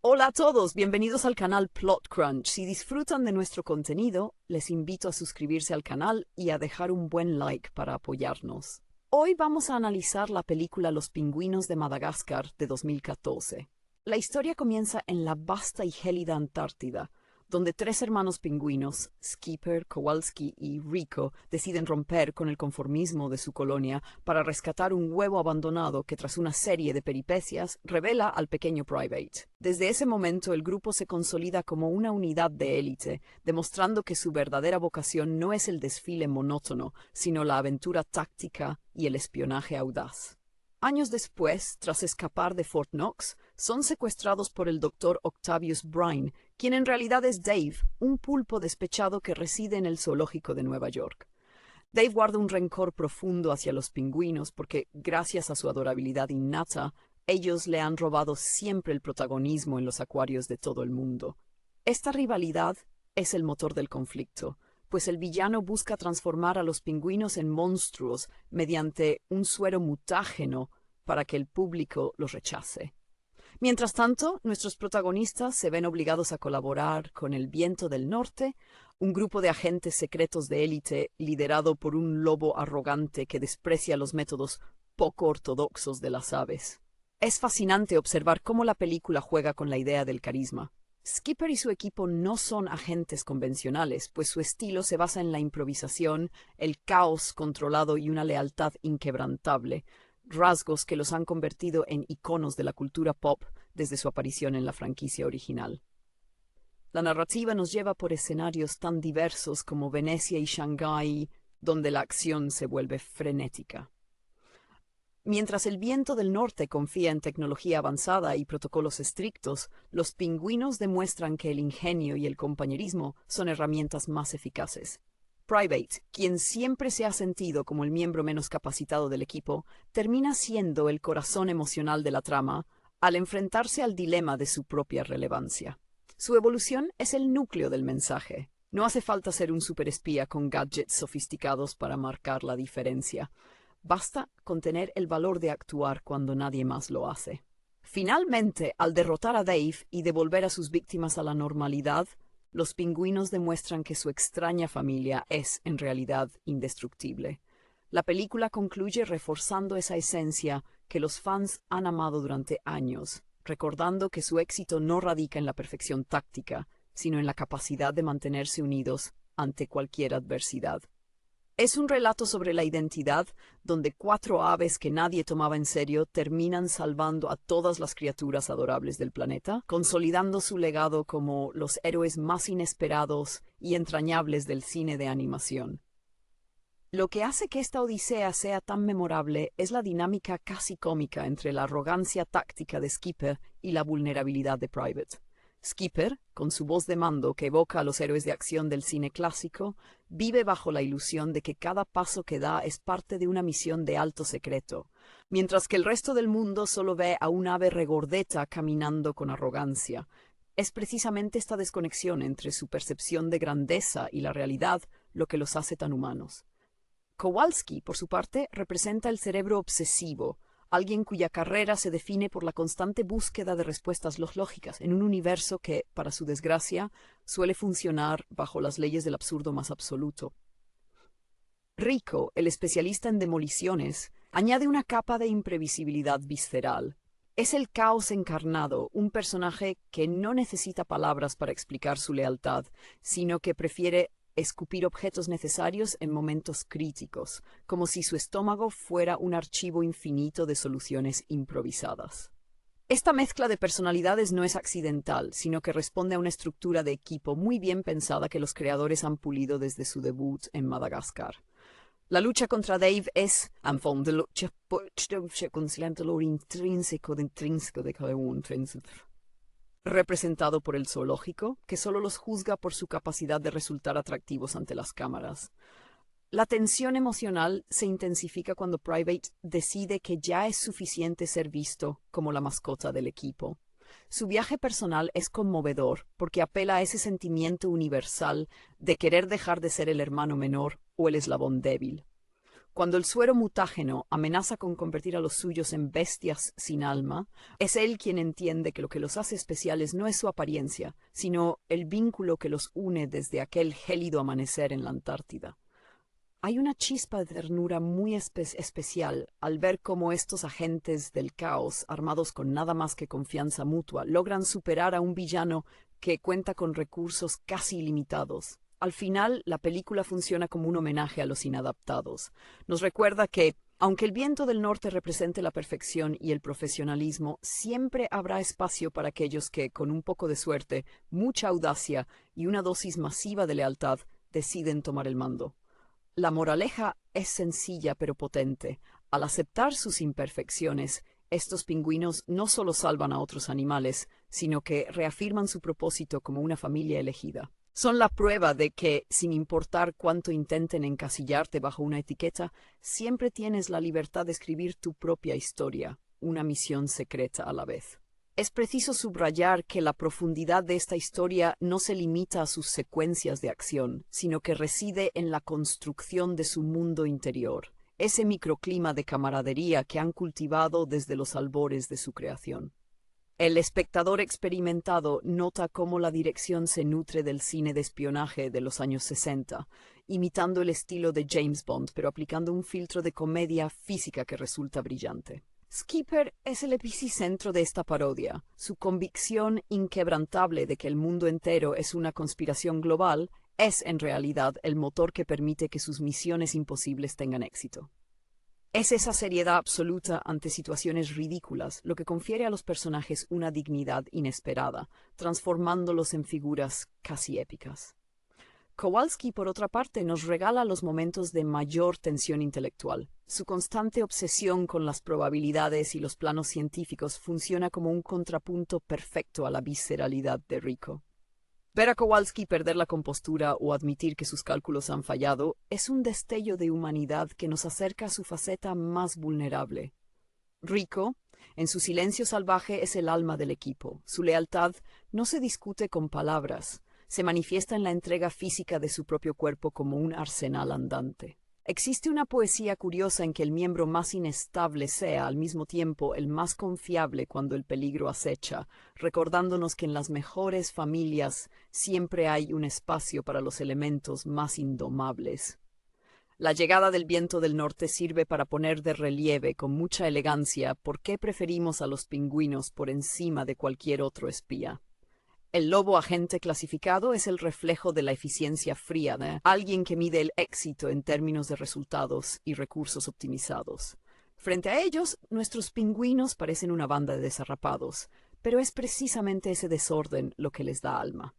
Hola a todos, bienvenidos al canal Plot Crunch. Si disfrutan de nuestro contenido, les invito a suscribirse al canal y a dejar un buen like para apoyarnos. Hoy vamos a analizar la película Los pingüinos de Madagascar de 2014. La historia comienza en la vasta y gélida Antártida, donde tres hermanos pingüinos, Skipper, Kowalski y Rico, deciden romper con el conformismo de su colonia para rescatar un huevo abandonado que, tras una serie de peripecias, revela al pequeño Private. Desde ese momento el grupo se consolida como una unidad de élite, demostrando que su verdadera vocación no es el desfile monótono, sino la aventura táctica y el espionaje audaz. Años después, tras escapar de Fort Knox, son secuestrados por el Dr. Octavius Brine, quien en realidad es Dave, un pulpo despechado que reside en el zoológico de Nueva York. Dave guarda un rencor profundo hacia los pingüinos porque, gracias a su adorabilidad innata, ellos le han robado siempre el protagonismo en los acuarios de todo el mundo. Esta rivalidad es el motor del conflicto, pues el villano busca transformar a los pingüinos en monstruos mediante un suero mutágeno para que el público los rechace. Mientras tanto, nuestros protagonistas se ven obligados a colaborar con el Viento del Norte, un grupo de agentes secretos de élite liderado por un lobo arrogante que desprecia los métodos poco ortodoxos de las aves. Es fascinante observar cómo la película juega con la idea del carisma. Skipper y su equipo no son agentes convencionales, pues su estilo se basa en la improvisación, el caos controlado y una lealtad inquebrantable, rasgos que los han convertido en iconos de la cultura pop desde su aparición en la franquicia original. La narrativa nos lleva por escenarios tan diversos como Venecia y Shanghái, donde la acción se vuelve frenética. Mientras el Viento del Norte confía en tecnología avanzada y protocolos estrictos, los pingüinos demuestran que el ingenio y el compañerismo son herramientas más eficaces. Private, quien siempre se ha sentido como el miembro menos capacitado del equipo, termina siendo el corazón emocional de la trama al enfrentarse al dilema de su propia relevancia. Su evolución es el núcleo del mensaje. No hace falta ser un superespía con gadgets sofisticados para marcar la diferencia. Basta con tener el valor de actuar cuando nadie más lo hace. Finalmente, al derrotar a Dave y devolver a sus víctimas a la normalidad, los pingüinos demuestran que su extraña familia es, en realidad, indestructible. La película concluye reforzando esa esencia que los fans han amado durante años, recordando que su éxito no radica en la perfección táctica, sino en la capacidad de mantenerse unidos ante cualquier adversidad. Es un relato sobre la identidad, donde cuatro aves que nadie tomaba en serio terminan salvando a todas las criaturas adorables del planeta, consolidando su legado como los héroes más inesperados y entrañables del cine de animación. Lo que hace que esta odisea sea tan memorable es la dinámica casi cómica entre la arrogancia táctica de Skipper y la vulnerabilidad de Private. Skipper, con su voz de mando que evoca a los héroes de acción del cine clásico, vive bajo la ilusión de que cada paso que da es parte de una misión de alto secreto, mientras que el resto del mundo solo ve a un ave regordeta caminando con arrogancia. Es precisamente esta desconexión entre su percepción de grandeza y la realidad lo que los hace tan humanos. Kowalski, por su parte, representa el cerebro obsesivo, alguien cuya carrera se define por la constante búsqueda de respuestas lógicas en un universo que, para su desgracia, suele funcionar bajo las leyes del absurdo más absoluto. Rico, el especialista en demoliciones, añade una capa de imprevisibilidad visceral. Es el caos encarnado, un personaje que no necesita palabras para explicar su lealtad, sino que prefiere escupir objetos necesarios en momentos críticos, como si su estómago fuera un archivo infinito de soluciones improvisadas. Esta mezcla de personalidades no es accidental, sino que responde a una estructura de equipo muy bien pensada que los creadores han pulido desde su debut en Madagascar. La lucha contra Dave es, en fondo, lucha conciliando lo intrínseco de cada uno, representado por el zoológico, que solo los juzga por su capacidad de resultar atractivos ante las cámaras. La tensión emocional se intensifica cuando Private decide que ya es suficiente ser visto como la mascota del equipo. Su viaje personal es conmovedor porque apela a ese sentimiento universal de querer dejar de ser el hermano menor o el eslabón débil. Cuando el suero mutágeno amenaza con convertir a los suyos en bestias sin alma, es él quien entiende que lo que los hace especiales no es su apariencia, sino el vínculo que los une desde aquel gélido amanecer en la Antártida. Hay una chispa de ternura muy especial al ver cómo estos agentes del caos, armados con nada más que confianza mutua, logran superar a un villano que cuenta con recursos casi ilimitados. Al final, la película funciona como un homenaje a los inadaptados. Nos recuerda que, aunque el viento del norte represente la perfección y el profesionalismo, siempre habrá espacio para aquellos que, con un poco de suerte, mucha audacia y una dosis masiva de lealtad, deciden tomar el mando. La moraleja es sencilla pero potente. Al aceptar sus imperfecciones, estos pingüinos no solo salvan a otros animales, sino que reafirman su propósito como una familia elegida. Son la prueba de que, sin importar cuánto intenten encasillarte bajo una etiqueta, siempre tienes la libertad de escribir tu propia historia, una misión secreta a la vez. Es preciso subrayar que la profundidad de esta historia no se limita a sus secuencias de acción, sino que reside en la construcción de su mundo interior, ese microclima de camaradería que han cultivado desde los albores de su creación. El espectador experimentado nota cómo la dirección se nutre del cine de espionaje de los años 60, imitando el estilo de James Bond, pero aplicando un filtro de comedia física que resulta brillante. Skipper es el epicentro de esta parodia. Su convicción inquebrantable de que el mundo entero es una conspiración global es en realidad el motor que permite que sus misiones imposibles tengan éxito. Es esa seriedad absoluta ante situaciones ridículas lo que confiere a los personajes una dignidad inesperada, transformándolos en figuras casi épicas. Kowalski, por otra parte, nos regala los momentos de mayor tensión intelectual. Su constante obsesión con las probabilidades y los planos científicos funciona como un contrapunto perfecto a la visceralidad de Rico. Ver a Kowalski perder la compostura o admitir que sus cálculos han fallado es un destello de humanidad que nos acerca a su faceta más vulnerable. Rico, en su silencio salvaje, es el alma del equipo. Su lealtad no se discute con palabras. Se manifiesta en la entrega física de su propio cuerpo como un arsenal andante. Existe una poesía curiosa en que el miembro más inestable sea, al mismo tiempo, el más confiable cuando el peligro acecha, recordándonos que en las mejores familias siempre hay un espacio para los elementos más indomables. La llegada del viento del norte sirve para poner de relieve con mucha elegancia por qué preferimos a los pingüinos por encima de cualquier otro espía. El lobo agente clasificado es el reflejo de la eficiencia fría de alguien que mide el éxito en términos de resultados y recursos optimizados. Frente a ellos, nuestros pingüinos parecen una banda de desarrapados, pero es precisamente ese desorden lo que les da alma.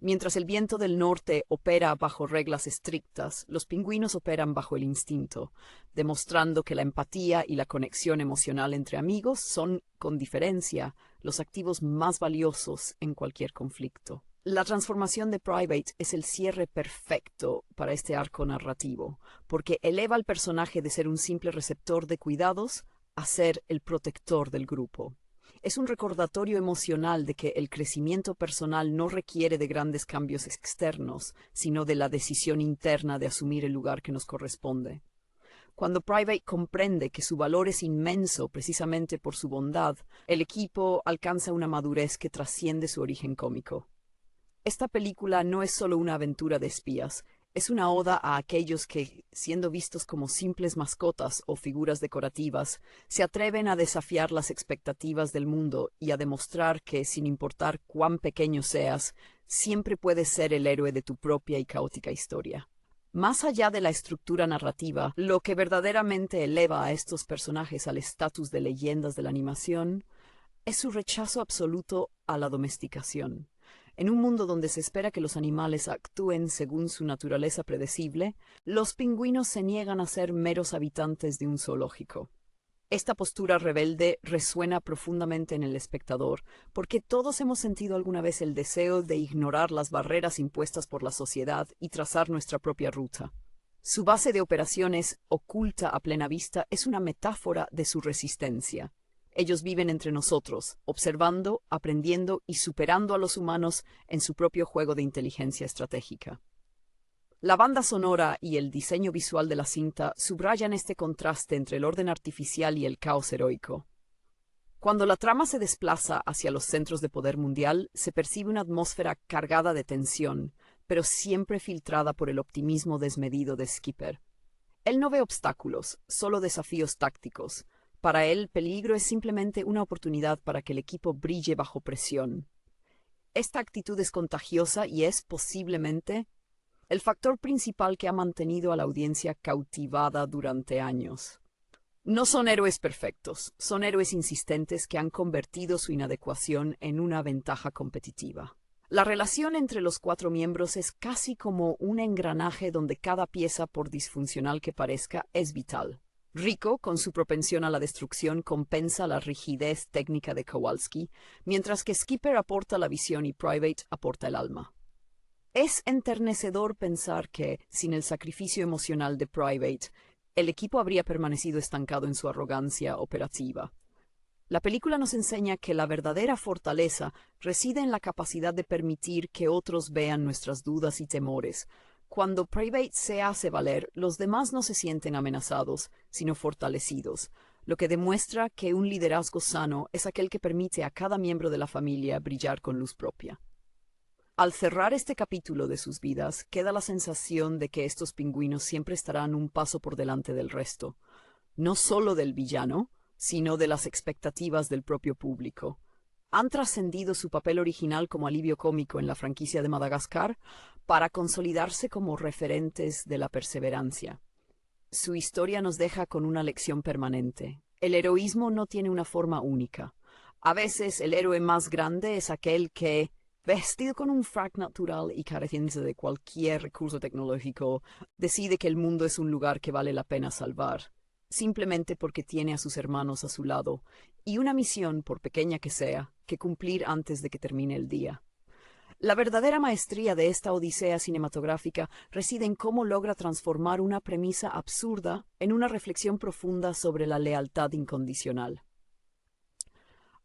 Mientras el viento del norte opera bajo reglas estrictas, los pingüinos operan bajo el instinto, demostrando que la empatía y la conexión emocional entre amigos son, con diferencia, los activos más valiosos en cualquier conflicto. La transformación de Private es el cierre perfecto para este arco narrativo, porque eleva al personaje de ser un simple receptor de cuidados a ser el protector del grupo. Es un recordatorio emocional de que el crecimiento personal no requiere de grandes cambios externos, sino de la decisión interna de asumir el lugar que nos corresponde. Cuando Private comprende que su valor es inmenso precisamente por su bondad, el equipo alcanza una madurez que trasciende su origen cómico. Esta película no es solo una aventura de espías, Es una oda a aquellos que, siendo vistos como simples mascotas o figuras decorativas, se atreven a desafiar las expectativas del mundo y a demostrar que, sin importar cuán pequeño seas, siempre puedes ser el héroe de tu propia y caótica historia. Más allá de la estructura narrativa, lo que verdaderamente eleva a estos personajes al estatus de leyendas de la animación es su rechazo absoluto a la domesticación. En un mundo donde se espera que los animales actúen según su naturaleza predecible, los pingüinos se niegan a ser meros habitantes de un zoológico. Esta postura rebelde resuena profundamente en el espectador, porque todos hemos sentido alguna vez el deseo de ignorar las barreras impuestas por la sociedad y trazar nuestra propia ruta. Su base de operaciones, oculta a plena vista, es una metáfora de su resistencia. Ellos viven entre nosotros, observando, aprendiendo y superando a los humanos en su propio juego de inteligencia estratégica. La banda sonora y el diseño visual de la cinta subrayan este contraste entre el orden artificial y el caos heroico. Cuando la trama se desplaza hacia los centros de poder mundial, se percibe una atmósfera cargada de tensión, pero siempre filtrada por el optimismo desmedido de Skipper. Él no ve obstáculos, solo desafíos tácticos. Para él, peligro es simplemente una oportunidad para que el equipo brille bajo presión. Esta actitud es contagiosa y es, posiblemente, el factor principal que ha mantenido a la audiencia cautivada durante años. No son héroes perfectos, son héroes insistentes que han convertido su inadecuación en una ventaja competitiva. La relación entre los 4 miembros es casi como un engranaje donde cada pieza, por disfuncional que parezca, es vital. Rico, con su propensión a la destrucción, compensa la rigidez técnica de Kowalski, mientras que Skipper aporta la visión y Private aporta el alma. Es enternecedor pensar que, sin el sacrificio emocional de Private, el equipo habría permanecido estancado en su arrogancia operativa. La película nos enseña que la verdadera fortaleza reside en la capacidad de permitir que otros vean nuestras dudas y temores. Cuando Private se hace valer, los demás no se sienten amenazados, sino fortalecidos, lo que demuestra que un liderazgo sano es aquel que permite a cada miembro de la familia brillar con luz propia. Al cerrar este capítulo de sus vidas, queda la sensación de que estos pingüinos siempre estarán un paso por delante del resto, no solo del villano, sino de las expectativas del propio público. Han trascendido su papel original como alivio cómico en la franquicia de Madagascar para consolidarse como referentes de la perseverancia. Su historia nos deja con una lección permanente. El heroísmo no tiene una forma única. A veces el héroe más grande es aquel que, vestido con un frac natural y careciendo de cualquier recurso tecnológico, decide que el mundo es un lugar que vale la pena salvar, simplemente porque tiene a sus hermanos a su lado y una misión, por pequeña que sea, que cumplir antes de que termine el día. La verdadera maestría de esta odisea cinematográfica reside en cómo logra transformar una premisa absurda en una reflexión profunda sobre la lealtad incondicional.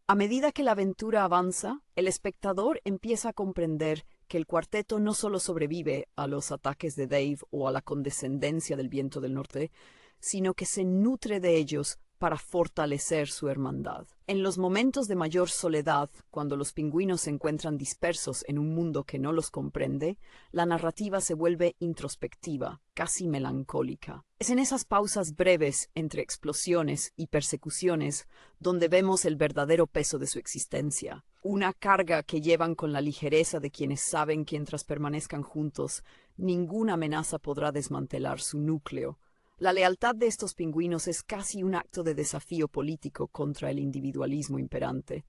A medida que la aventura avanza, el espectador empieza a comprender que el cuarteto no solo sobrevive a los ataques de Dave o a la condescendencia del viento del norte, sino que se nutre de ellos para fortalecer su hermandad. En los momentos de mayor soledad, cuando los pingüinos se encuentran dispersos en un mundo que no los comprende, la narrativa se vuelve introspectiva, casi melancólica. Es en esas pausas breves entre explosiones y persecuciones donde vemos el verdadero peso de su existencia, una carga que llevan con la ligereza de quienes saben que mientras permanezcan juntos, ninguna amenaza podrá desmantelar su núcleo. La lealtad de estos pingüinos es casi un acto de desafío político contra el individualismo imperante.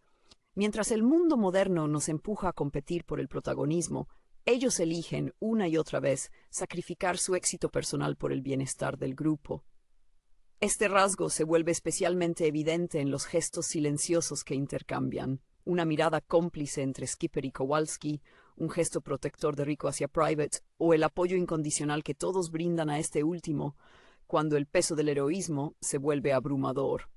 Mientras el mundo moderno nos empuja a competir por el protagonismo, ellos eligen una y otra vez sacrificar su éxito personal por el bienestar del grupo. Este rasgo se vuelve especialmente evidente en los gestos silenciosos que intercambian, una mirada cómplice entre Skipper y Kowalski, un gesto protector de Rico hacia Private, o el apoyo incondicional que todos brindan a este último, cuando el peso del heroísmo se vuelve abrumador.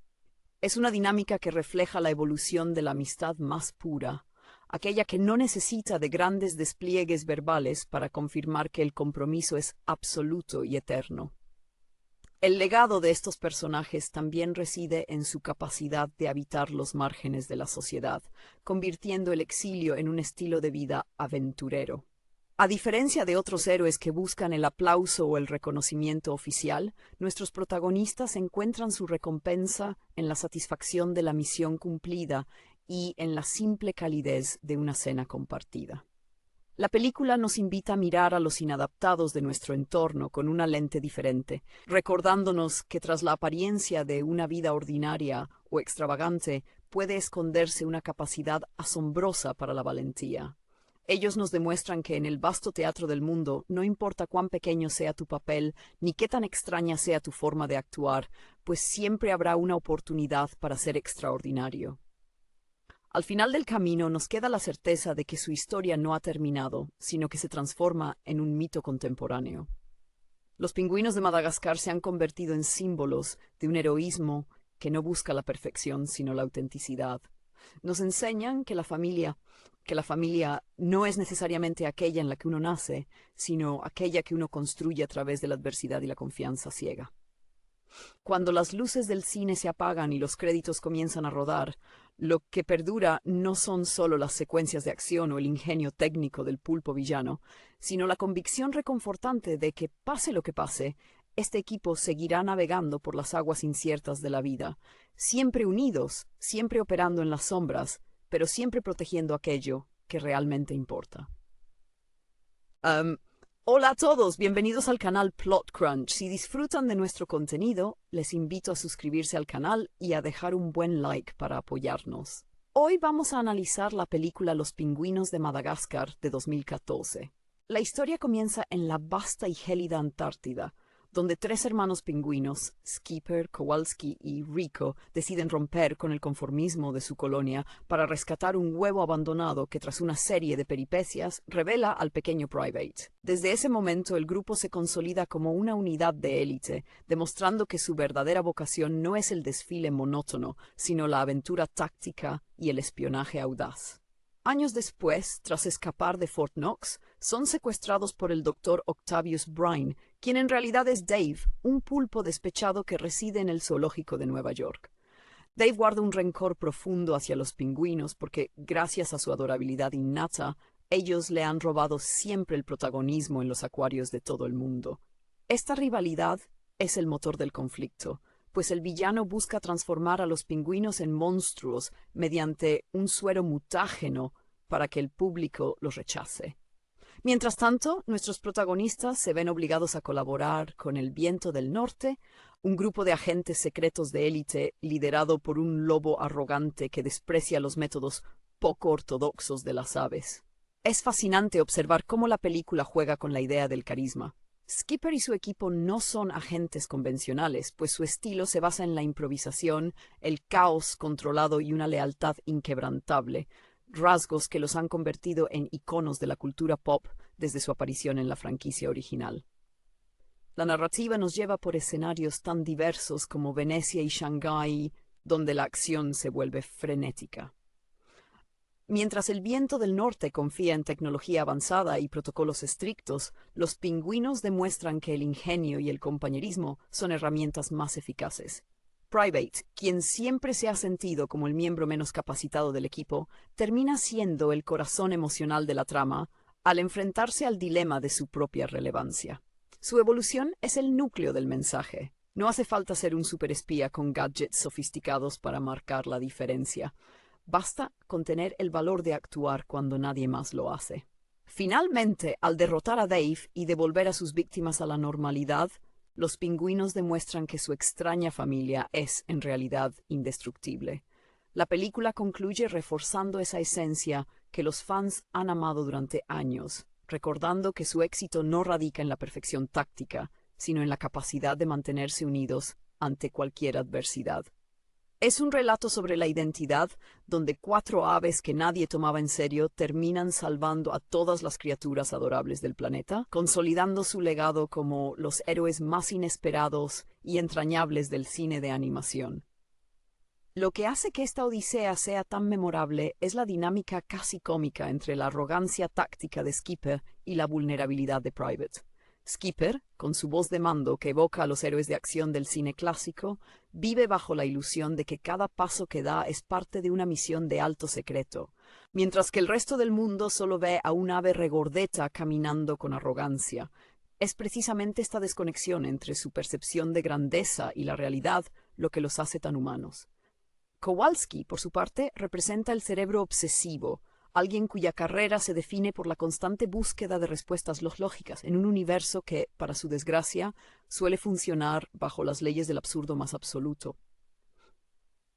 Es una dinámica que refleja la evolución de la amistad más pura, aquella que no necesita de grandes despliegues verbales para confirmar que el compromiso es absoluto y eterno. El legado de estos personajes también reside en su capacidad de habitar los márgenes de la sociedad, convirtiendo el exilio en un estilo de vida aventurero. A diferencia de otros héroes que buscan el aplauso o el reconocimiento oficial, nuestros protagonistas encuentran su recompensa en la satisfacción de la misión cumplida y en la simple calidez de una cena compartida. La película nos invita a mirar a los inadaptados de nuestro entorno con una lente diferente, recordándonos que tras la apariencia de una vida ordinaria o extravagante puede esconderse una capacidad asombrosa para la valentía. Ellos nos demuestran que en el vasto teatro del mundo, no importa cuán pequeño sea tu papel, ni qué tan extraña sea tu forma de actuar, pues siempre habrá una oportunidad para ser extraordinario. Al final del camino nos queda la certeza de que su historia no ha terminado, sino que se transforma en un mito contemporáneo. Los pingüinos de Madagascar se han convertido en símbolos de un heroísmo que no busca la perfección, sino la autenticidad. Nos enseñan que la familia no es necesariamente aquella en la que uno nace, sino aquella que uno construye a través de la adversidad y la confianza ciega. Cuando las luces del cine se apagan y los créditos comienzan a rodar, lo que perdura no son solo las secuencias de acción o el ingenio técnico del pulpo villano, sino la convicción reconfortante de que, pase lo que pase, este equipo seguirá navegando por las aguas inciertas de la vida, siempre unidos, siempre operando en las sombras, pero siempre protegiendo aquello que realmente importa. Hola a todos, bienvenidos al canal Plot Crunch. Si disfrutan de nuestro contenido, les invito a suscribirse al canal y a dejar un buen like para apoyarnos. Hoy vamos a analizar la película Los pingüinos de Madagascar de 2014. La historia comienza en la vasta y gélida Antártida, donde tres hermanos pingüinos, Skipper, Kowalski y Rico, deciden romper con el conformismo de su colonia para rescatar un huevo abandonado que tras una serie de peripecias revela al pequeño Private. Desde ese momento el grupo se consolida como una unidad de élite, demostrando que su verdadera vocación no es el desfile monótono, sino la aventura táctica y el espionaje audaz. Años después, tras escapar de Fort Knox, son secuestrados por el Dr. Octavius Brine, quien en realidad es Dave, un pulpo despechado que reside en el zoológico de Nueva York. Dave guarda un rencor profundo hacia los pingüinos porque, gracias a su adorabilidad innata, ellos le han robado siempre el protagonismo en los acuarios de todo el mundo. Esta rivalidad es el motor del conflicto, pues el villano busca transformar a los pingüinos en monstruos mediante un suero mutágeno para que el público los rechace. Mientras tanto, nuestros protagonistas se ven obligados a colaborar con el Viento del Norte, un grupo de agentes secretos de élite liderado por un lobo arrogante que desprecia los métodos poco ortodoxos de las aves. Es fascinante observar cómo la película juega con la idea del carisma. Skipper y su equipo no son agentes convencionales, pues su estilo se basa en la improvisación, el caos controlado y una lealtad inquebrantable, rasgos que los han convertido en iconos de la cultura pop desde su aparición en la franquicia original. La narrativa nos lleva por escenarios tan diversos como Venecia y Shanghái, donde la acción se vuelve frenética. Mientras el Viento del Norte confía en tecnología avanzada y protocolos estrictos, los pingüinos demuestran que el ingenio y el compañerismo son herramientas más eficaces. Private, quien siempre se ha sentido como el miembro menos capacitado del equipo, termina siendo el corazón emocional de la trama al enfrentarse al dilema de su propia relevancia. Su evolución es el núcleo del mensaje. No hace falta ser un superespía con gadgets sofisticados para marcar la diferencia. Basta con tener el valor de actuar cuando nadie más lo hace. Finalmente, al derrotar a Dave y devolver a sus víctimas a la normalidad, los pingüinos demuestran que su extraña familia es, en realidad, indestructible. La película concluye reforzando esa esencia que los fans han amado durante años, recordando que su éxito no radica en la perfección táctica, sino en la capacidad de mantenerse unidos ante cualquier adversidad. Es un relato sobre la identidad, donde cuatro aves que nadie tomaba en serio terminan salvando a todas las criaturas adorables del planeta, consolidando su legado como los héroes más inesperados y entrañables del cine de animación. Lo que hace que esta odisea sea tan memorable es la dinámica casi cómica entre la arrogancia táctica de Skipper y la vulnerabilidad de Private. Skipper, con su voz de mando que evoca a los héroes de acción del cine clásico, vive bajo la ilusión de que cada paso que da es parte de una misión de alto secreto, mientras que el resto del mundo solo ve a un ave regordeta caminando con arrogancia. Es precisamente esta desconexión entre su percepción de grandeza y la realidad lo que los hace tan humanos. Kowalski, por su parte, representa el cerebro obsesivo, alguien cuya carrera se define por la constante búsqueda de respuestas lógicas en un universo que, para su desgracia, suele funcionar bajo las leyes del absurdo más absoluto.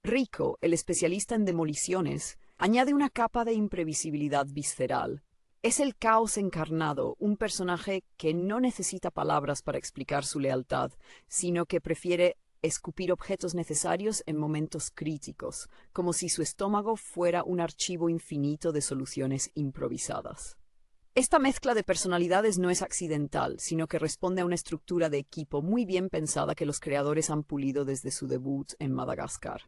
Rico, el especialista en demoliciones, añade una capa de imprevisibilidad visceral. Es el caos encarnado, un personaje que no necesita palabras para explicar su lealtad, sino que prefiere escupir objetos necesarios en momentos críticos, como si su estómago fuera un archivo infinito de soluciones improvisadas. Esta mezcla de personalidades no es accidental, sino que responde a una estructura de equipo muy bien pensada que los creadores han pulido desde su debut en Madagascar.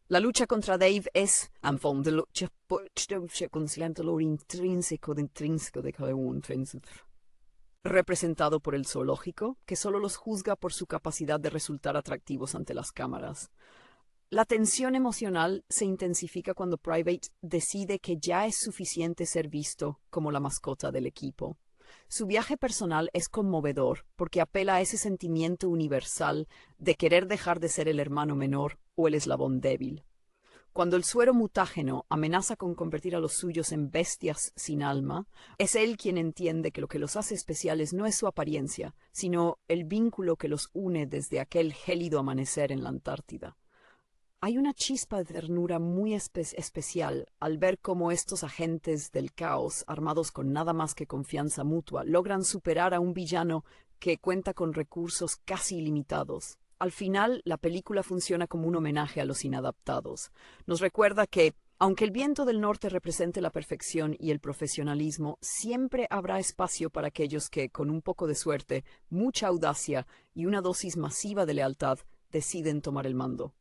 La lucha contra Dave es, en fondo, la lucha conciliando lo intrínseco de cada uno, representado por el zoológico, que solo los juzga por su capacidad de resultar atractivos ante las cámaras. La tensión emocional se intensifica cuando Private decide que ya es suficiente ser visto como la mascota del equipo. Su viaje personal es conmovedor porque apela a ese sentimiento universal de querer dejar de ser el hermano menor o el eslabón débil. Cuando el suero mutágeno amenaza con convertir a los suyos en bestias sin alma, es él quien entiende que lo que los hace especiales no es su apariencia, sino el vínculo que los une desde aquel gélido amanecer en la Antártida. Hay una chispa de ternura muy especial al ver cómo estos agentes del caos, armados con nada más que confianza mutua, logran superar a un villano que cuenta con recursos casi ilimitados. Al final, la película funciona como un homenaje a los inadaptados. Nos recuerda que, aunque el viento del norte represente la perfección y el profesionalismo, siempre habrá espacio para aquellos que, con un poco de suerte, mucha audacia y una dosis masiva de lealtad, deciden tomar el mando.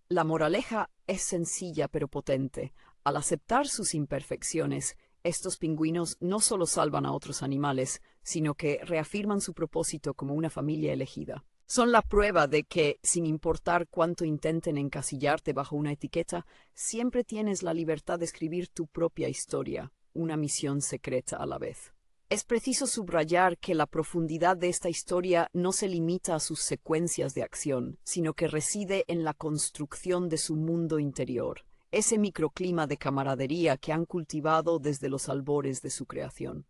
La moraleja es sencilla pero potente. Al aceptar sus imperfecciones, estos pingüinos no solo salvan a otros animales, sino que reafirman su propósito como una familia elegida. Son la prueba de que, sin importar cuánto intenten encasillarte bajo una etiqueta, siempre tienes la libertad de escribir tu propia historia, una misión secreta a la vez. Es preciso subrayar que la profundidad de esta historia no se limita a sus secuencias de acción, sino que reside en la construcción de su mundo interior, ese microclima de camaradería que han cultivado desde los albores de su creación.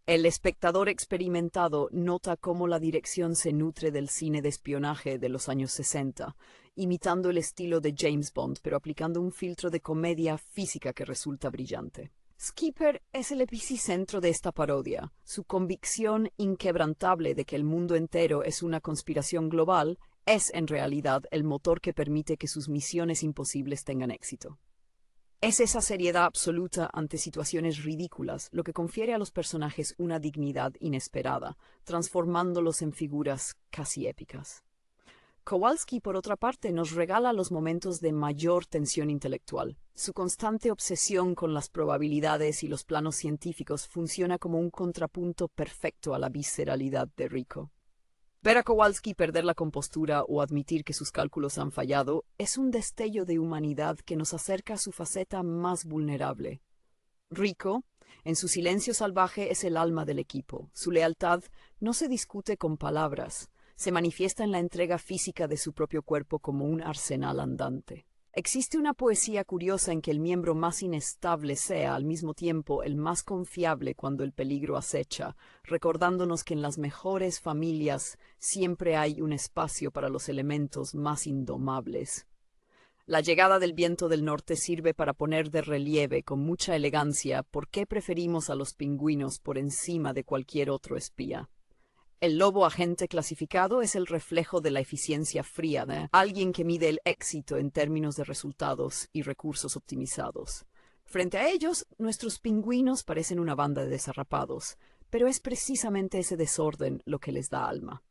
El espectador experimentado nota cómo la dirección se nutre del cine de espionaje de los años 60, imitando el estilo de James Bond, pero aplicando un filtro de comedia física que resulta brillante. Skipper es el epicentro de esta parodia. Su convicción inquebrantable de que el mundo entero es una conspiración global es en realidad el motor que permite que sus misiones imposibles tengan éxito. Es esa seriedad absoluta ante situaciones ridículas lo que confiere a los personajes una dignidad inesperada, transformándolos en figuras casi épicas. Kowalski, por otra parte, nos regala los momentos de mayor tensión intelectual. Su constante obsesión con las probabilidades y los planos científicos funciona como un contrapunto perfecto a la visceralidad de Rico. Ver a Kowalski perder la compostura o admitir que sus cálculos han fallado es un destello de humanidad que nos acerca a su faceta más vulnerable. Rico, en su silencio salvaje, es el alma del equipo. Su lealtad no se discute con palabras, se manifiesta en la entrega física de su propio cuerpo como un arsenal andante. Existe una poesía curiosa en que el miembro más inestable sea, al mismo tiempo, el más confiable cuando el peligro acecha, recordándonos que en las mejores familias siempre hay un espacio para los elementos más indomables. La llegada del viento del norte sirve para poner de relieve con mucha elegancia por qué preferimos a los pingüinos por encima de cualquier otro espía. El lobo agente clasificado es el reflejo de la eficiencia fría de alguien que mide el éxito en términos de resultados y recursos optimizados. Frente a ellos, nuestros pingüinos parecen una banda de desarrapados, pero es precisamente ese desorden lo que les da alma.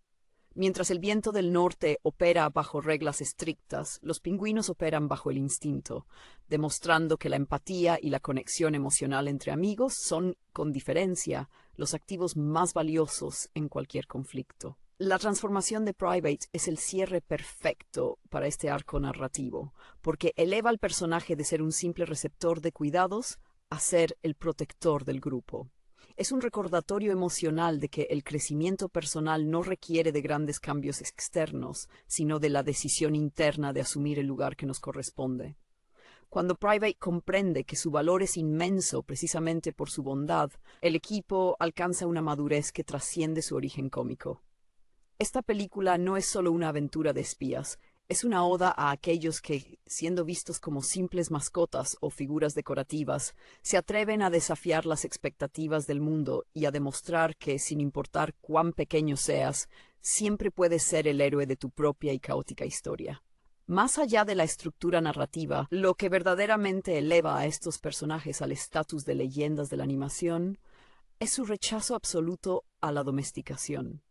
Mientras el viento del norte opera bajo reglas estrictas, los pingüinos operan bajo el instinto, demostrando que la empatía y la conexión emocional entre amigos son, con diferencia, los activos más valiosos en cualquier conflicto. La transformación de Private es el cierre perfecto para este arco narrativo, porque eleva al personaje de ser un simple receptor de cuidados a ser el protector del grupo. Es un recordatorio emocional de que el crecimiento personal no requiere de grandes cambios externos, sino de la decisión interna de asumir el lugar que nos corresponde. Cuando Private comprende que su valor es inmenso precisamente por su bondad, el equipo alcanza una madurez que trasciende su origen cómico. Esta película no es solo una aventura de espías, es una oda a aquellos que, siendo vistos como simples mascotas o figuras decorativas, se atreven a desafiar las expectativas del mundo y a demostrar que, sin importar cuán pequeño seas, siempre puedes ser el héroe de tu propia y caótica historia. Más allá de la estructura narrativa, lo que verdaderamente eleva a estos personajes al estatus de leyendas de la animación es su rechazo absoluto a la domesticación.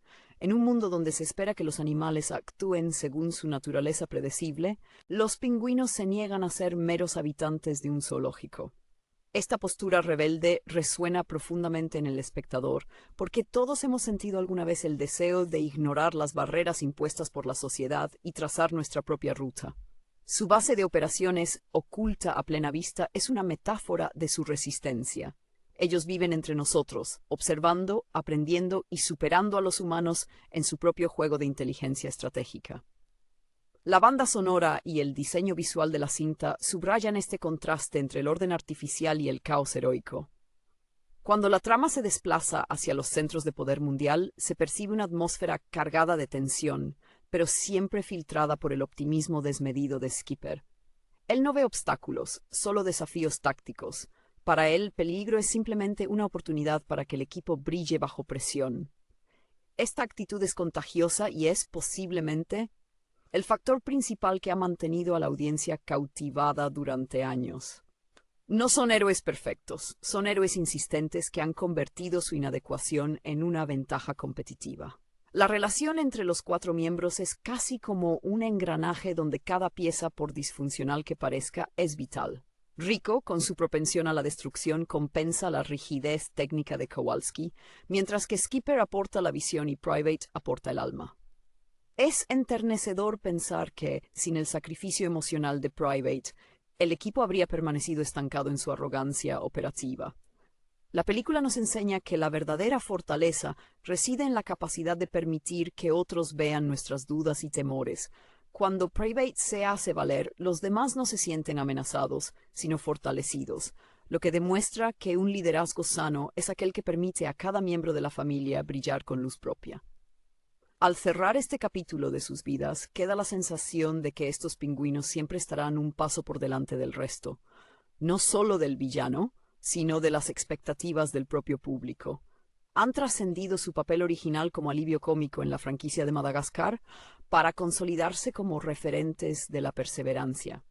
En un mundo donde se espera que los animales actúen según su naturaleza predecible, los pingüinos se niegan a ser meros habitantes de un zoológico. Esta postura rebelde resuena profundamente en el espectador, porque todos hemos sentido alguna vez el deseo de ignorar las barreras impuestas por la sociedad y trazar nuestra propia ruta. Su base de operaciones, oculta a plena vista, es una metáfora de su resistencia. Ellos viven entre nosotros, observando, aprendiendo y superando a los humanos en su propio juego de inteligencia estratégica. La banda sonora y el diseño visual de la cinta subrayan este contraste entre el orden artificial y el caos heroico. Cuando la trama se desplaza hacia los centros de poder mundial, se percibe una atmósfera cargada de tensión, pero siempre filtrada por el optimismo desmedido de Skipper. Él no ve obstáculos, solo desafíos tácticos. Para él, peligro es simplemente una oportunidad para que el equipo brille bajo presión. Esta actitud es contagiosa y es, posiblemente, el factor principal que ha mantenido a la audiencia cautivada durante años. No son héroes perfectos, son héroes insistentes que han convertido su inadecuación en una ventaja competitiva. La relación entre los 4 miembros es casi como un engranaje donde cada pieza, por disfuncional que parezca, es vital. Rico, con su propensión a la destrucción, compensa la rigidez técnica de Kowalski, mientras que Skipper aporta la visión y Private aporta el alma. Es enternecedor pensar que, sin el sacrificio emocional de Private, el equipo habría permanecido estancado en su arrogancia operativa. La película nos enseña que la verdadera fortaleza reside en la capacidad de permitir que otros vean nuestras dudas y temores. Cuando Private se hace valer, los demás no se sienten amenazados, sino fortalecidos, lo que demuestra que un liderazgo sano es aquel que permite a cada miembro de la familia brillar con luz propia. Al cerrar este capítulo de sus vidas, queda la sensación de que estos pingüinos siempre estarán un paso por delante del resto, no solo del villano, sino de las expectativas del propio público. Han trascendido su papel original como alivio cómico en la franquicia de Madagascar para consolidarse como referentes de la perseverancia.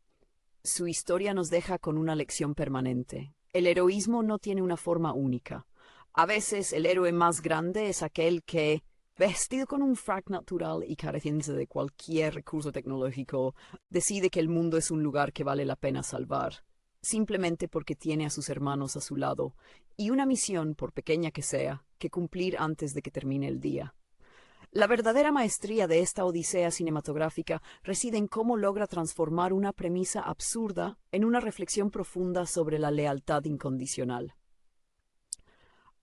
Su historia nos deja con una lección permanente. El heroísmo no tiene una forma única. A veces el héroe más grande es aquel que, vestido con un frac natural y careciente de cualquier recurso tecnológico, decide que el mundo es un lugar que vale la pena salvar, simplemente porque tiene a sus hermanos a su lado y una misión, por pequeña que sea, que cumplir antes de que termine el día. La verdadera maestría de esta odisea cinematográfica reside en cómo logra transformar una premisa absurda en una reflexión profunda sobre la lealtad incondicional.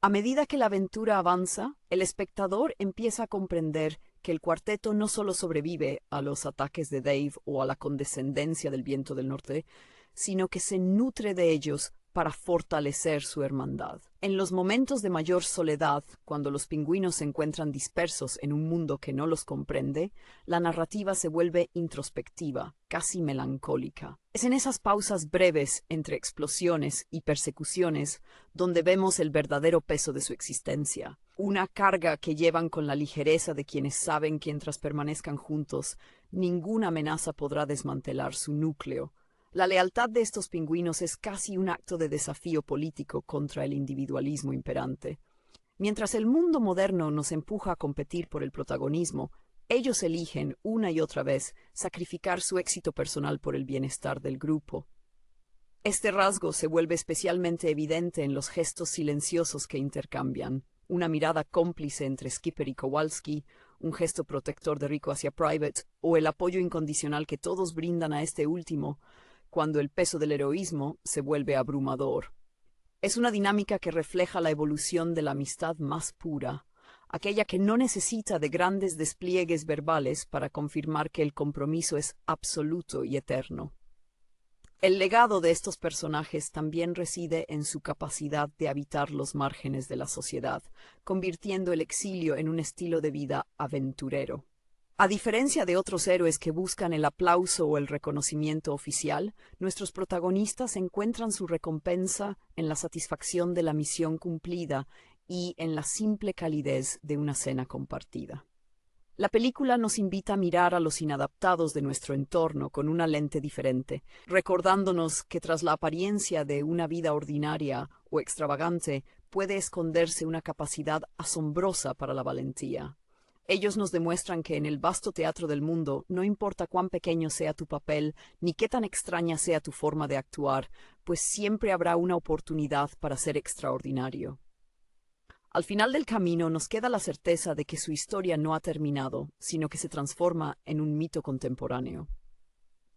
A medida que la aventura avanza, el espectador empieza a comprender que el cuarteto no solo sobrevive a los ataques de Dave o a la condescendencia del viento del norte, sino que se nutre de ellos para fortalecer su hermandad. En los momentos de mayor soledad, cuando los pingüinos se encuentran dispersos en un mundo que no los comprende, la narrativa se vuelve introspectiva, casi melancólica. Es en esas pausas breves entre explosiones y persecuciones donde vemos el verdadero peso de su existencia, una carga que llevan con la ligereza de quienes saben que mientras permanezcan juntos, ninguna amenaza podrá desmantelar su núcleo. La lealtad de estos pingüinos es casi un acto de desafío político contra el individualismo imperante. Mientras el mundo moderno nos empuja a competir por el protagonismo, ellos eligen una y otra vez sacrificar su éxito personal por el bienestar del grupo. Este rasgo se vuelve especialmente evidente en los gestos silenciosos que intercambian, una mirada cómplice entre Skipper y Kowalski, un gesto protector de Rico hacia Private, o el apoyo incondicional que todos brindan a este último, cuando el peso del heroísmo se vuelve abrumador. Es una dinámica que refleja la evolución de la amistad más pura, aquella que no necesita de grandes despliegues verbales para confirmar que el compromiso es absoluto y eterno. El legado de estos personajes también reside en su capacidad de habitar los márgenes de la sociedad, convirtiendo el exilio en un estilo de vida aventurero. A diferencia de otros héroes que buscan el aplauso o el reconocimiento oficial, nuestros protagonistas encuentran su recompensa en la satisfacción de la misión cumplida y en la simple calidez de una cena compartida. La película nos invita a mirar a los inadaptados de nuestro entorno con una lente diferente, recordándonos que tras la apariencia de una vida ordinaria o extravagante puede esconderse una capacidad asombrosa para la valentía. Ellos nos demuestran que en el vasto teatro del mundo, no importa cuán pequeño sea tu papel, ni qué tan extraña sea tu forma de actuar, pues siempre habrá una oportunidad para ser extraordinario. Al final del camino nos queda la certeza de que su historia no ha terminado, sino que se transforma en un mito contemporáneo.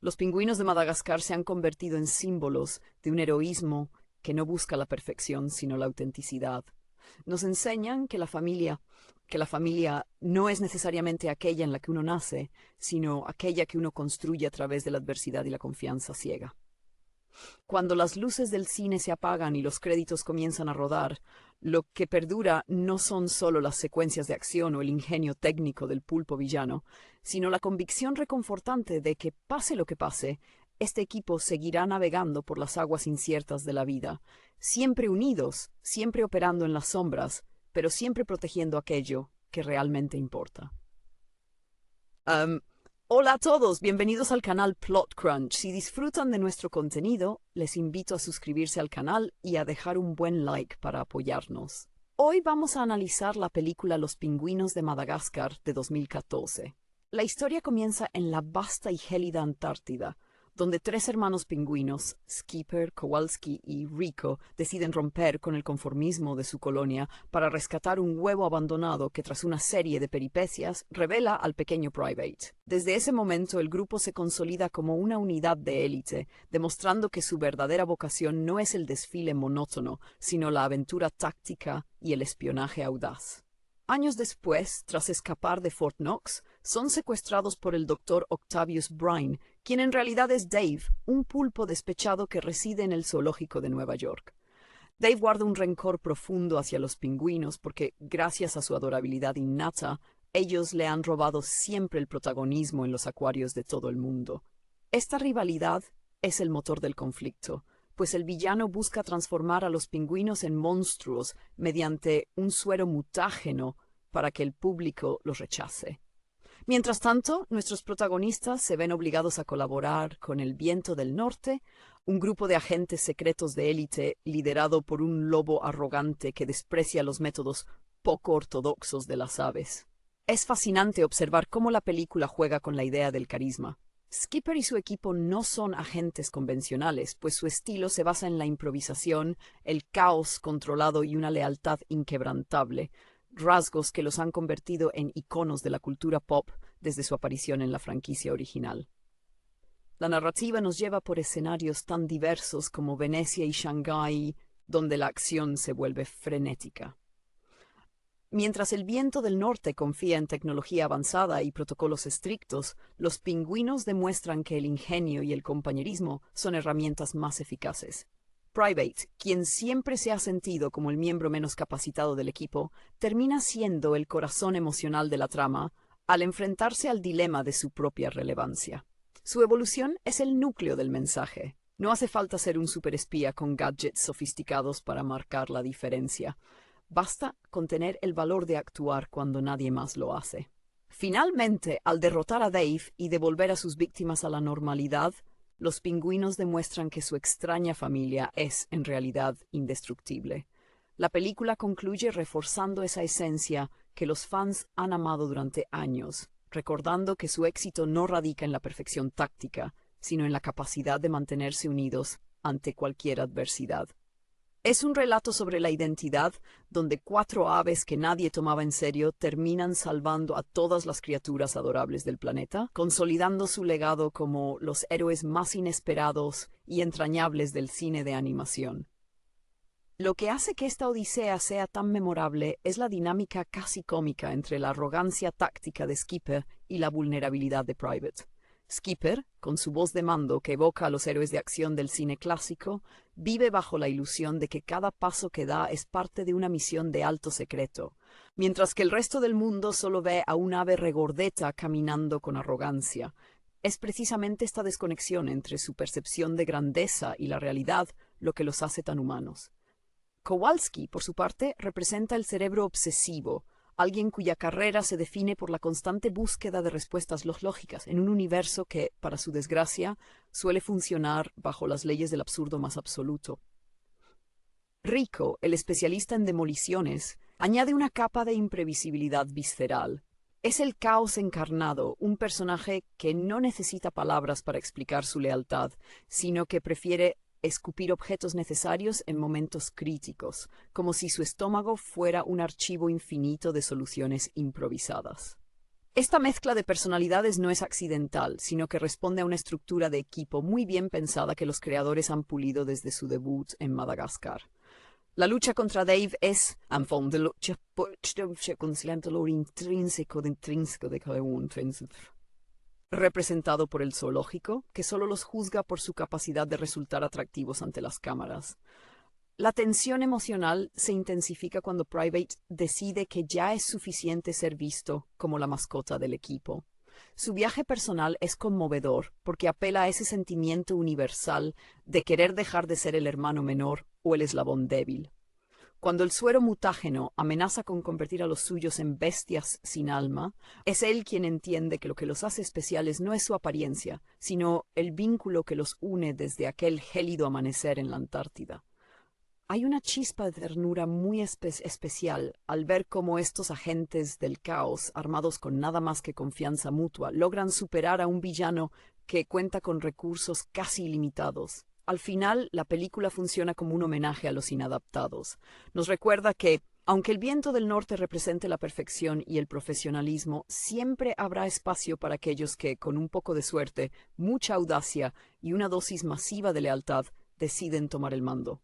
Los pingüinos de Madagascar se han convertido en símbolos de un heroísmo que no busca la perfección, sino la autenticidad. Nos enseñan que la familia no es necesariamente aquella en la que uno nace, sino aquella que uno construye a través de la adversidad y la confianza ciega. Cuando las luces del cine se apagan y los créditos comienzan a rodar, lo que perdura no son solo las secuencias de acción o el ingenio técnico del pulpo villano, sino la convicción reconfortante de que, pase lo que pase, este equipo seguirá navegando por las aguas inciertas de la vida, siempre unidos, siempre operando en las sombras, pero siempre protegiendo aquello que realmente importa. Hola a todos, bienvenidos al canal Plot Crunch. Si disfrutan de nuestro contenido, les invito a suscribirse al canal y a dejar un buen like para apoyarnos. Hoy vamos a analizar la película Los pingüinos de Madagascar de 2014. La historia comienza en la vasta y gélida Antártida, donde tres hermanos pingüinos, Skipper, Kowalski y Rico, deciden romper con el conformismo de su colonia para rescatar un huevo abandonado que, tras una serie de peripecias, revela al pequeño Private. Desde ese momento, el grupo se consolida como una unidad de élite, demostrando que su verdadera vocación no es el desfile monótono, sino la aventura táctica y el espionaje audaz. Años después, tras escapar de Fort Knox, son secuestrados por el Dr. Octavius Brine, quien en realidad es Dave, un pulpo despechado que reside en el zoológico de Nueva York. Dave guarda un rencor profundo hacia los pingüinos porque, gracias a su adorabilidad innata, ellos le han robado siempre el protagonismo en los acuarios de todo el mundo. Esta rivalidad es el motor del conflicto, pues el villano busca transformar a los pingüinos en monstruos mediante un suero mutágeno para que el público los rechace. Mientras tanto, nuestros protagonistas se ven obligados a colaborar con el Viento del Norte, un grupo de agentes secretos de élite liderado por un lobo arrogante que desprecia los métodos poco ortodoxos de las aves. Es fascinante observar cómo la película juega con la idea del carisma. Skipper y su equipo no son agentes convencionales, pues su estilo se basa en la improvisación, el caos controlado y una lealtad inquebrantable, rasgos que los han convertido en iconos de la cultura pop desde su aparición en la franquicia original. La narrativa nos lleva por escenarios tan diversos como Venecia y Shanghái, donde la acción se vuelve frenética. Mientras el Viento del Norte confía en tecnología avanzada y protocolos estrictos, los pingüinos demuestran que el ingenio y el compañerismo son herramientas más eficaces. Private, quien siempre se ha sentido como el miembro menos capacitado del equipo, termina siendo el corazón emocional de la trama al enfrentarse al dilema de su propia relevancia. Su evolución es el núcleo del mensaje. No hace falta ser un superespía con gadgets sofisticados para marcar la diferencia. Basta con tener el valor de actuar cuando nadie más lo hace. Finalmente, al derrotar a Dave y devolver a sus víctimas a la normalidad, los pingüinos demuestran que su extraña familia es, en realidad, indestructible. La película concluye reforzando esa esencia que los fans han amado durante años, recordando que su éxito no radica en la perfección táctica, sino en la capacidad de mantenerse unidos ante cualquier adversidad. Es un relato sobre la identidad, donde cuatro aves que nadie tomaba en serio terminan salvando a todas las criaturas adorables del planeta, consolidando su legado como los héroes más inesperados y entrañables del cine de animación. Lo que hace que esta odisea sea tan memorable es la dinámica casi cómica entre la arrogancia táctica de Skipper y la vulnerabilidad de Private. Skipper, con su voz de mando que evoca a los héroes de acción del cine clásico, vive bajo la ilusión de que cada paso que da es parte de una misión de alto secreto, mientras que el resto del mundo solo ve a un ave regordeta caminando con arrogancia. Es precisamente esta desconexión entre su percepción de grandeza y la realidad lo que los hace tan humanos. Kowalski, por su parte, representa el cerebro obsesivo, alguien cuya carrera se define por la constante búsqueda de respuestas lógicas en un universo que, para su desgracia, suele funcionar bajo las leyes del absurdo más absoluto. Rico, el especialista en demoliciones, añade una capa de imprevisibilidad visceral. Es el caos encarnado, un personaje que no necesita palabras para explicar su lealtad, sino que prefiere escupir objetos necesarios en momentos críticos, como si su estómago fuera un archivo infinito de soluciones improvisadas. Esta mezcla de personalidades no es accidental, sino que responde a una estructura de equipo muy bien pensada que los creadores han pulido desde su debut en Madagascar. La lucha contra Dave es, en fondo, de lucha conciliando lo intrínseco de cada uno, representado por el zoológico, que solo los juzga por su capacidad de resultar atractivos ante las cámaras. La tensión emocional se intensifica cuando Private decide que ya es suficiente ser visto como la mascota del equipo. Su viaje personal es conmovedor porque apela a ese sentimiento universal de querer dejar de ser el hermano menor o el eslabón débil. Cuando el suero mutágeno amenaza con convertir a los suyos en bestias sin alma, es él quien entiende que lo que los hace especiales no es su apariencia, sino el vínculo que los une desde aquel gélido amanecer en la Antártida. Hay una chispa de ternura muy especial al ver cómo estos agentes del caos, armados con nada más que confianza mutua, logran superar a un villano que cuenta con recursos casi ilimitados. Al final, la película funciona como un homenaje a los inadaptados. Nos recuerda que, aunque el viento del norte represente la perfección y el profesionalismo, siempre habrá espacio para aquellos que, con un poco de suerte, mucha audacia y una dosis masiva de lealtad, deciden tomar el mando.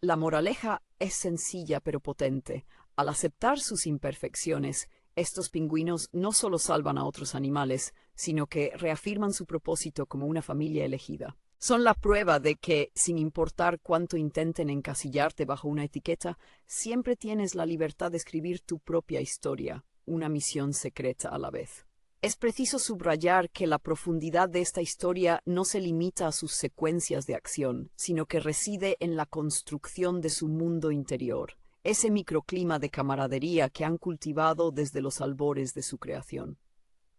La moraleja es sencilla pero potente. Al aceptar sus imperfecciones, estos pingüinos no solo salvan a otros animales, sino que reafirman su propósito como una familia elegida. Son la prueba de que, sin importar cuánto intenten encasillarte bajo una etiqueta, siempre tienes la libertad de escribir tu propia historia, una misión secreta a la vez. Es preciso subrayar que la profundidad de esta historia no se limita a sus secuencias de acción, sino que reside en la construcción de su mundo interior, ese microclima de camaradería que han cultivado desde los albores de su creación.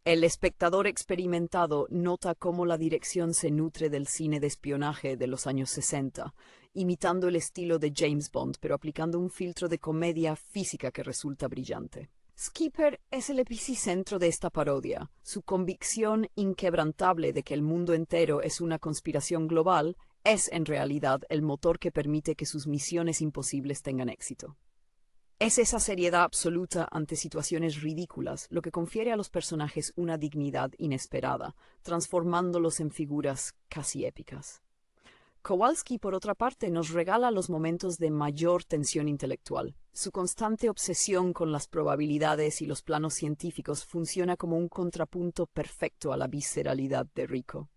El espectador experimentado nota cómo la dirección se nutre del cine de espionaje de los años 60, imitando el estilo de James Bond, pero aplicando un filtro de comedia física que resulta brillante. Skipper es el epicentro de esta parodia. Su convicción inquebrantable de que el mundo entero es una conspiración global es en realidad el motor que permite que sus misiones imposibles tengan éxito. Es esa seriedad absoluta ante situaciones ridículas lo que confiere a los personajes una dignidad inesperada, transformándolos en figuras casi épicas. Kowalski, por otra parte, nos regala los momentos de mayor tensión intelectual. Su constante obsesión con las probabilidades y los planos científicos funciona como un contrapunto perfecto a la visceralidad de Rico.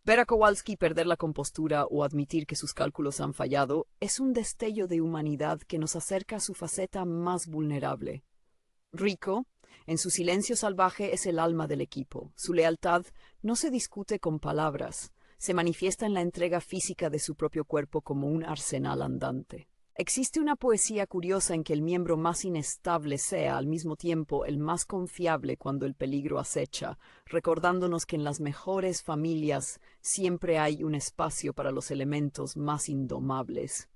Ver a Kowalski perder la compostura o admitir que sus cálculos han fallado es un destello de humanidad que nos acerca a su faceta más vulnerable. Rico, en su silencio salvaje, es el alma del equipo. Su lealtad no se discute con palabras, se manifiesta en la entrega física de su propio cuerpo como un arsenal andante. Existe una poesía curiosa en que el miembro más inestable sea, al mismo tiempo, el más confiable cuando el peligro acecha, recordándonos que en las mejores familias siempre hay un espacio para los elementos más indomables.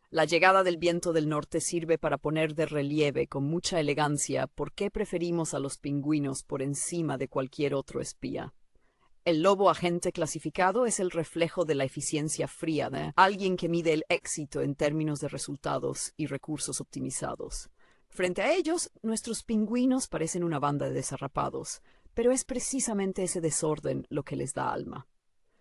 La llegada del viento del norte sirve para poner de relieve con mucha elegancia por qué preferimos a los pingüinos por encima de cualquier otro espía. El lobo agente clasificado es el reflejo de la eficiencia fría de alguien que mide el éxito en términos de resultados y recursos optimizados. Frente a ellos, nuestros pingüinos parecen una banda de desarrapados, pero es precisamente ese desorden lo que les da alma.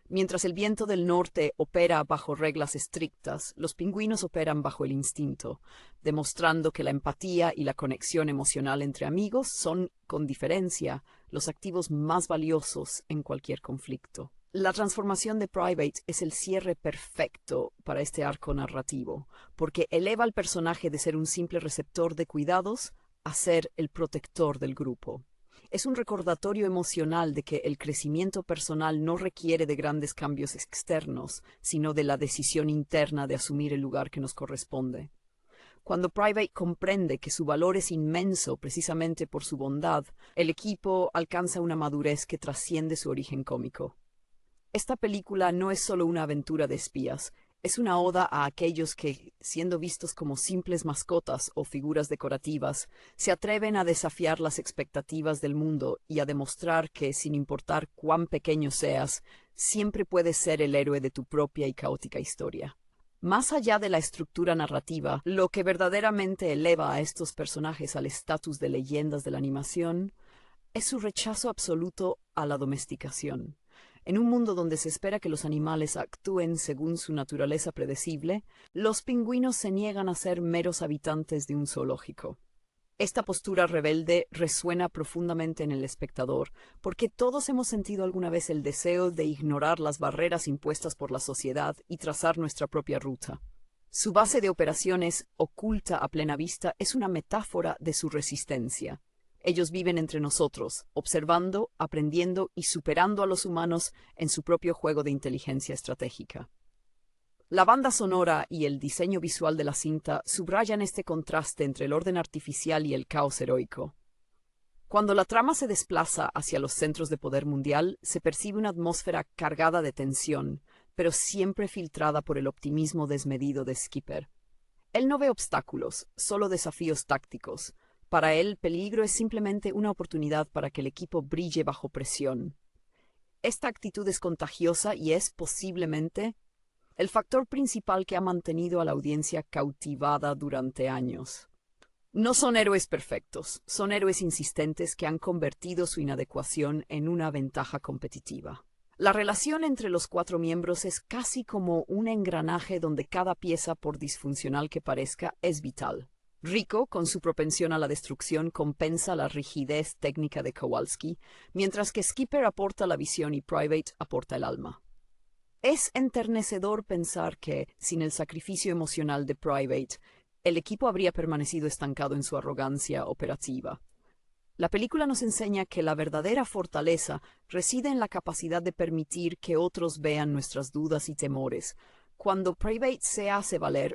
Mientras el viento del norte opera bajo reglas estrictas, los pingüinos operan bajo el instinto, demostrando que la empatía y la conexión emocional entre amigos son, con diferencia, los activos más valiosos en cualquier conflicto. La transformación de Private es el cierre perfecto para este arco narrativo, porque eleva al personaje de ser un simple receptor de cuidados a ser el protector del grupo. Es un recordatorio emocional de que el crecimiento personal no requiere de grandes cambios externos, sino de la decisión interna de asumir el lugar que nos corresponde. Cuando Private comprende que su valor es inmenso precisamente por su bondad, el equipo alcanza una madurez que trasciende su origen cómico. Esta película no es solo una aventura de espías, es una oda a aquellos que, siendo vistos como simples mascotas o figuras decorativas, se atreven a desafiar las expectativas del mundo y a demostrar que, sin importar cuán pequeño seas, siempre puedes ser el héroe de tu propia y caótica historia. Más allá de la estructura narrativa, lo que verdaderamente eleva a estos personajes al estatus de leyendas de la animación es su rechazo absoluto a la domesticación. En un mundo donde se espera que los animales actúen según su naturaleza predecible, los pingüinos se niegan a ser meros habitantes de un zoológico. Esta postura rebelde resuena profundamente en el espectador, porque todos hemos sentido alguna vez el deseo de ignorar las barreras impuestas por la sociedad y trazar nuestra propia ruta. Su base de operaciones, oculta a plena vista, es una metáfora de su resistencia. Ellos viven entre nosotros, observando, aprendiendo y superando a los humanos en su propio juego de inteligencia estratégica. La banda sonora y el diseño visual de la cinta subrayan este contraste entre el orden artificial y el caos heroico. Cuando la trama se desplaza hacia los centros de poder mundial, se percibe una atmósfera cargada de tensión, pero siempre filtrada por el optimismo desmedido de Skipper. Él no ve obstáculos, solo desafíos tácticos. Para él, peligro es simplemente una oportunidad para que el equipo brille bajo presión. Esta actitud es contagiosa y es, posiblemente, el factor principal que ha mantenido a la audiencia cautivada durante años. No son héroes perfectos, son héroes insistentes que han convertido su inadecuación en una ventaja competitiva. La relación entre los 4 miembros es casi como un engranaje donde cada pieza, por disfuncional que parezca, es vital. Rico, con su propensión a la destrucción, compensa la rigidez técnica de Kowalski, mientras que Skipper aporta la visión y Private aporta el alma. Es enternecedor pensar que, sin el sacrificio emocional de Private, el equipo habría permanecido estancado en su arrogancia operativa. La película nos enseña que la verdadera fortaleza reside en la capacidad de permitir que otros vean nuestras dudas y temores. Cuando Private se hace valer,